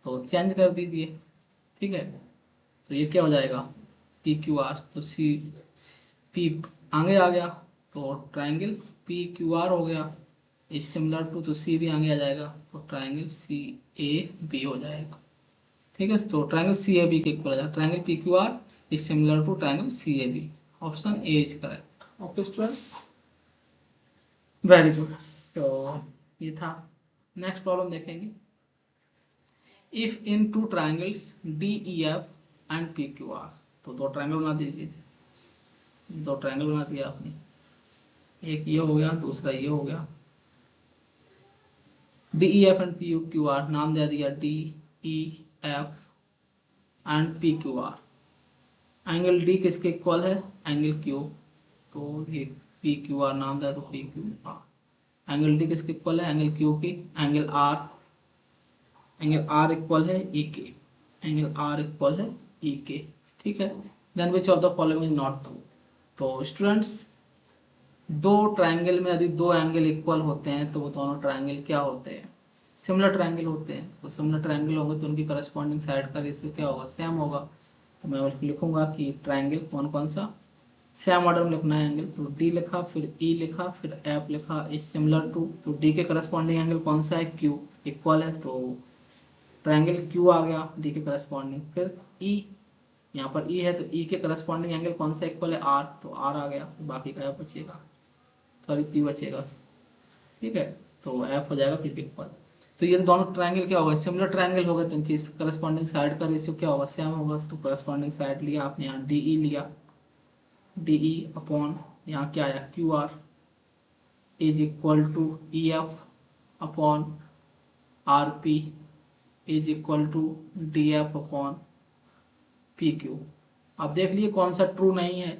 तो चेंज कर दीजिए, ठीक है। तो ये क्या हो जाएगा पी क्यू आर, तो सी पी आगे आ गया तो ट्रायंगल पी क्यू आर हो गया, इज सिमिलर टू, तो सी भी आगे आ जाएगा तो ट्रायंगल सी ए बी हो जाएगा, ठीक है। तो ट्रायंगल सी ए बी के इक्वल आ जाएगा। Triangle P Q R is similar to triangle C A B. Option A is correct. Okay students, very good. तो ये था। नेक्स्ट प्रॉब्लम देखेंगे। If in two triangles D E F and P Q R, तो दो triangle बना दीजिए, दो triangle बना दिया आपने, एक ये हो गया दूसरा ये हो गया। D E F and P Q are नाम दे दिया D E F and P Q are. Angle D किसके इक्वल है, एंगल क्यू, तो ये पी क्यू आर नाम दिया तो P Q are. Angle D किसके इक्वल है, एंगल क्यू की। एंगल आर इक्वल है ई के, एंगल आर इक्वल है ई के, ठीक है। Then which of the following is not true. तो स्टूडेंट्स, दो ट्रायंगल में यदि दो एंगल इक्वल होते हैं तो वो दोनों ट्रायंगल क्या होते हैं, सिमिलर ट्रायंगल होते हैं। तो सिमिलर ट्रायंगल होंगे तो उनकी करस्पॉन्डिंग साइड का रेशियो क्या होगा, सेम होगा। तो मैं लिखूंगा कि ट्रायंगल कौन कौन सा सेम ऑर्डर में लिखना है एंगल, तो डी लिखा फिर ई लिखा फिर एफ लिखा, इज सिमिलर टू, तो डी के करस्पॉन्डिंग एंगल कौन सा है, क्यू इक्वल है, तो ट्रायंगल क्यू आ गया डी के करस्पॉन्डिंग। फिर ई, यहाँ पर ई है तो ई के करस्पॉन्डिंग एंगल कौन सा इक्वल है, आर, तो आर आ गया, तो बाकी का एफ बचेगा, सॉरी पी बचेगा, ठीक है। तो एफ हो जाएगा पी के इक्वल। तो ये दोनों ट्रायंगल क्या होगा, सिमिलर ट्रायंगल होगा तो इनकी करस्पॉन्डिंग साइड का रेशियो क्या होगा, सेम होगा। तो करस्पॉन्डिंग साइड लिया आपने, यहाँ डी ई लिया, डी ई अपॉन यहाँ क्या आया Q R is equal to E F upon R P is equal to D F upon P Q. आप देख लिए कौन सा ट्रू नहीं है,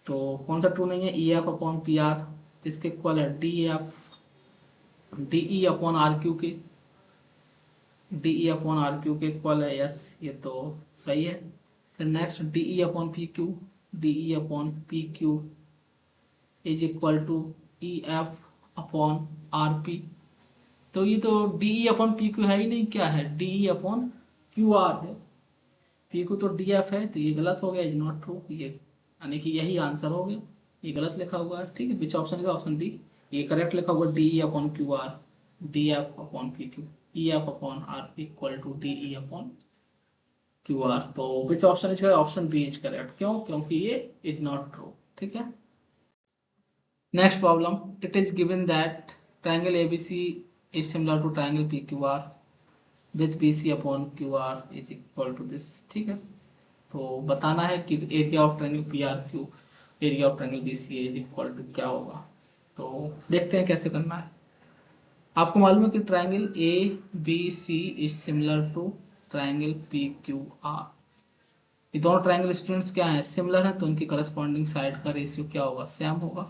तो कौन सा ट्रू नहीं है, E F upon P R इसके इक्वल है D F D E upon R Q के, D E upon R Q के इक्वल है, यस ये तो सही है। फिर next D E upon P Q, D E upon P Q is equal to E F upon R P. तो ये तो D E upon P Q है ही नहीं, क्या है D E upon Q are है, पी क्यू तो डी एफ है, तो ये गलत हो गया, इज नॉट ट्रू, ये यानी कि यही आंसर हो गया, ये गलत लिखा हुआ है, ठीक है। विच ऑप्शन है, ऑप्शन डी। ये करेक्ट लिखा हुआ D E upon Q R, D F upon P Q, E F upon R equal to D E upon Q R. तो which option is correct, option B is correct. क्यों, क्योंकि ये is not true, ठीक है। Next problem, it is given that triangle ABC is similar to triangle P Q R with B C upon Q R is equal to this, ठीक है। तो बताना है कि area of triangle P R Q, area of triangle B C is equal to क्या होगा। तो देखते हैं कैसे करना है। आपको मालूम है कि triangle A B C is similar to triangle P Q R. ये दोनों ट्रायंगल स्टूडेंट्स क्या हैं, सिमिलर हैं, तो उनकी करस्पॉन्डिंग साइड का रेशियो क्या होगा, सेम होगा।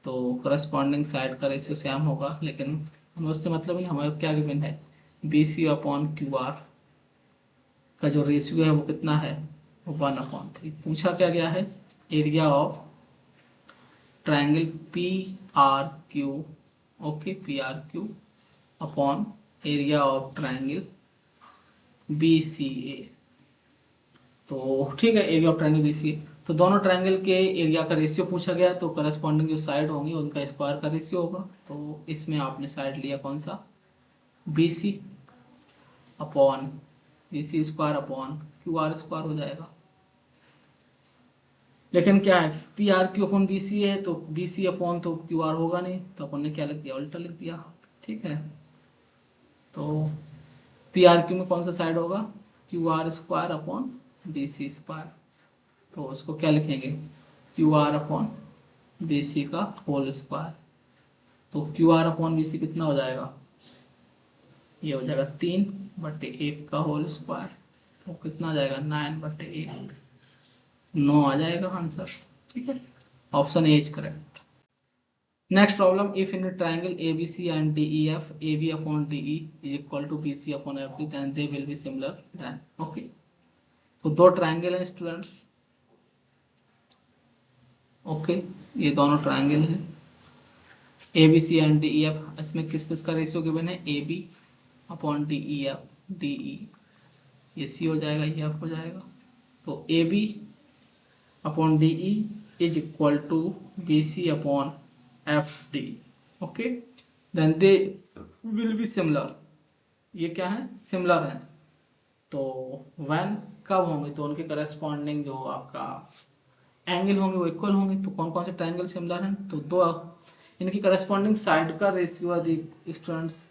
तो करस्पॉन्डिंग साइड का रेशियो सेम होगा, लेकिन हमें उससे मतलब नहीं, हमारे क्या गिवन है B C upon Q R का जो रेशियो है वो कितना है, वो 1/3। पूछा क्या गया है, area of triangle P R Q, okay P R Q upon area of triangle B C A. तो ठीक है, area of triangle B C A, तो दोनों ट्रायंगल के एरिया का रेशियो पूछा गया, तो करस्पॉन्डिंग जो साइड होंगी उनका स्क्वायर का रेशियो होगा। तो इसमें आपने साइड लिया कौन सा, B C upon B C square upon Q R square हो जाएगा। लेकिन क्या है, P R Q upon B C है, तो बी सी अपॉन तो क्यू आर होगा नहीं, तो अपन ने क्या लिख दिया, उल्टा लिख दिया, ठीक है। तो पी आर क्यू में कौन सा साइड होगा, Q R square upon B C square, तो उसको क्या लिखेंगे, Q R upon B C का होल स्क्वायर। तो Q R upon B C कितना हो जाएगा, ये हो जाएगा 3/1 का होल स्क्वायर, तो कितना आ जाएगा 9/1, 9 आ जाएगा आंसर, ठीक है। Option A is correct. Next problem, if in a triangle ABC and DEF, AB upon DE is equal to BC upon FD, then they will be similar. Then okay, तो दो triangle हैं students. Okay, ये दोनों triangle हैं ABC and DEF. इसमें किस किस का रेशियो गिवन है? AB अपॉन DEF, DE ये C हो जाएगा, ये F हो जाएगा. तो AB upon DE is equal to BC upon FD. Okay, then they will be similar. ये क्या है? सिमिलर है. तो व्हेन कब होंगे? तो उनके करस्पॉन्डिंग जो आपका एंगल होंगे वो इक्वल होंगे. तो कौन कौन से ट्रायंगल सिमिलर हैं? तो दो इनकी करस्पॉन्डिंग साइड का रेशियो यदि स्टूडेंट्स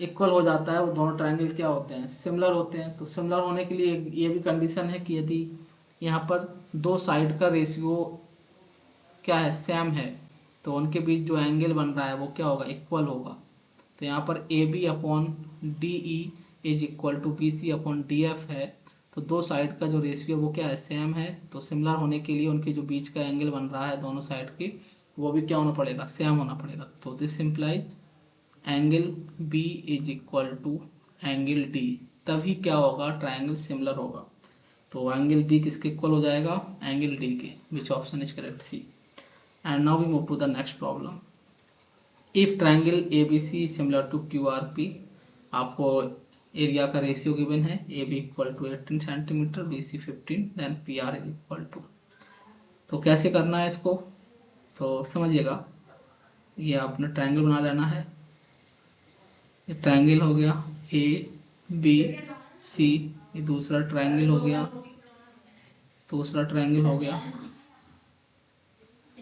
इक्वल हो जाता है, वो दोनों ट्रायंगल क्या होते हैं? सिमिलर होते हैं. तो सिमिलर होने के लिए ये भी कंडीशन है कि यदि यहाँ पर दो साइड का रेशियो क्या है? सेम है, तो उनके बीच जो एंगल बन रहा है वो क्या होगा? इक्वल होगा. तो यहाँ पर AB upon DE is equal to BC अपॉन DF है. तो दो साइड का जो रेशियो वो क्या है? सेम है. तो सिमिलर होने के लिए उनके जो बीच का एंगल बन रहा है दोनों साइड के, वो भी क्या होना पड़ेगा? सेम होना पड़ेगा. तो this imply angle B is equal to angle D. तभी क्या होगा? ट्रायंगल सिमिलर होगा. तो एंगल B किसके इक्वल हो जाएगा? एंगल D के. विच option is correct? C. And now we move to the next problem. If triangle ABC is similar to QRP, आपको एरिया का रेशियो गिवन है. AB equal to 18 centimetre, BC 15, then PR is equal to. तो कैसे करना है इसको? तो समझिएगा, ये आपने ट्रायंगल बना लेना है. ये ट्रायंगल हो गया ABC, ये दूसरा ट्रायंगल हो गया, दूसरा ट्रायंगल हो गया,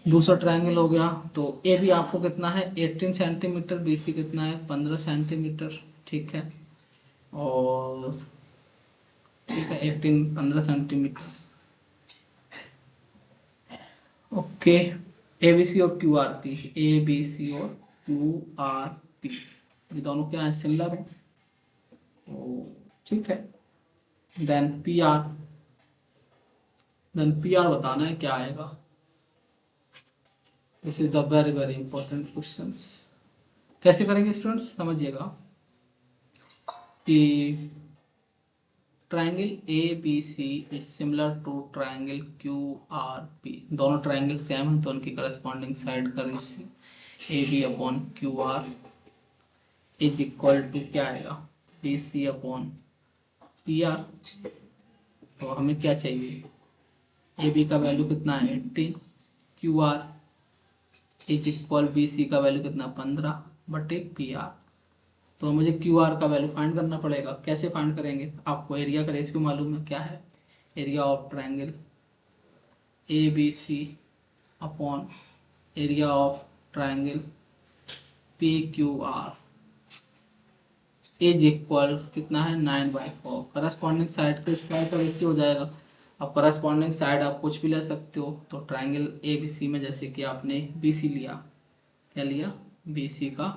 दूसरा ट्रायंगल हो गया. तो ए बी आपको कितना है? 18 सेंटीमीटर. BC कितना है? 15 सेंटीमीटर. ठीक है, और ठीक है 15 सेंटीमीटर. ओके, ABC और QRP, ABC और QRP ये दोनों क्या है? सिमिलर है. ठीक है, देन PR बताना है क्या आएगा. This is the very very important questions. कैसे करेंगे स्टूडेंट्स? समझिएगा कि triangle ABC is similar to triangle QRP. दोनों ट्रायंगल सेम है, तो उनकी करस्पॉन्डिंग साइड का ratio AB upon QR is equal to क्या आएगा? BC upon PR. तो हमें क्या चाहिए? AB का वैल्यू कितना है? 18. QR इज इक्वल BC का वैल्यू कितना? 15 बटे PR. तो मुझे QR का वैल्यू फाइंड करना पड़ेगा. कैसे फाइंड करेंगे? आपको एरिया का रेशियो मालूम है क्या है? Area of triangle ABC upon area of triangle PQR is equal कितना है? 9/4. करस्पॉन्डिंग साइड के स्क्वायर का रेशियो हो जाएगा. अब करस्पॉन्डिंग साइड आप कुछ भी ले सकते हो. तो ट्रायंगल ABC में जैसे कि आपने BC लिया, क्या लिया? BC का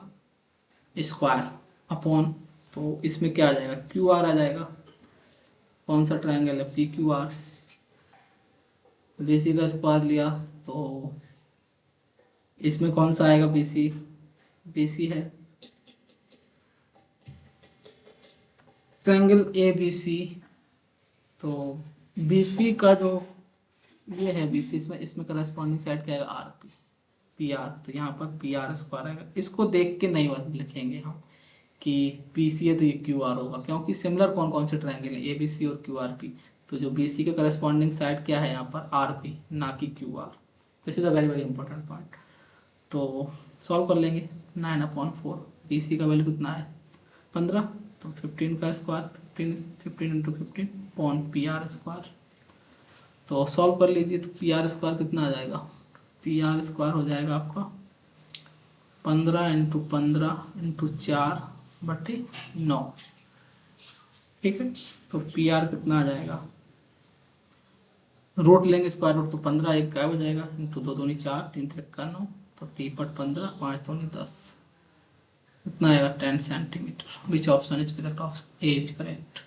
स्क्वायर अपॉन, तो इसमें क्या आ जाएगा? QR आ जाएगा. कौन सा ट्रायंगल है? PQR. BC का स्क्वायर लिया तो इसमें कौन सा आएगा? BC है. ट्रायंगल ABC, तो BC का जो ये है BC, इसमें करस्पॉन्डिंग साइड क्या आएगा? RP PR. तो यहाँ पर PR स्क्वायर आएगा. इसको देख के नहीं लिखेंगे हम कि BC है तो ये QR होगा, क्योंकि सिमिलर कौन कौन से ट्रायंगल है? ABC और QRP. तो जो BC के करस्पॉन्डिंग साइड क्या है यहाँ पर? RP, ना कि QR. This is a very very important point. तो सॉल्व कर लेंगे. 9/4. BC का वैल्यू कितना है? 15. तो 15 का square, 15 into 15 upon PR square. तो सॉल्व कर लीजिए. तो PR स्क्वायर कितना आ जाएगा? PR स्क्वायर हो जाएगा आपका 15 इंटू 15 इंटू 4 बटे 9. ठीक है, तो PR कितना आ जाएगा? रूट लेंगे स्क्वायर रूट, तो 15 एक गायब हो जाएगा. इंटू 2 दूनी 4, 3 त्रिका 9, तो 3 × 15, 5 दूनी 10. कितना आएगा? 10 centimetre. Which option is correct? Option A is correct.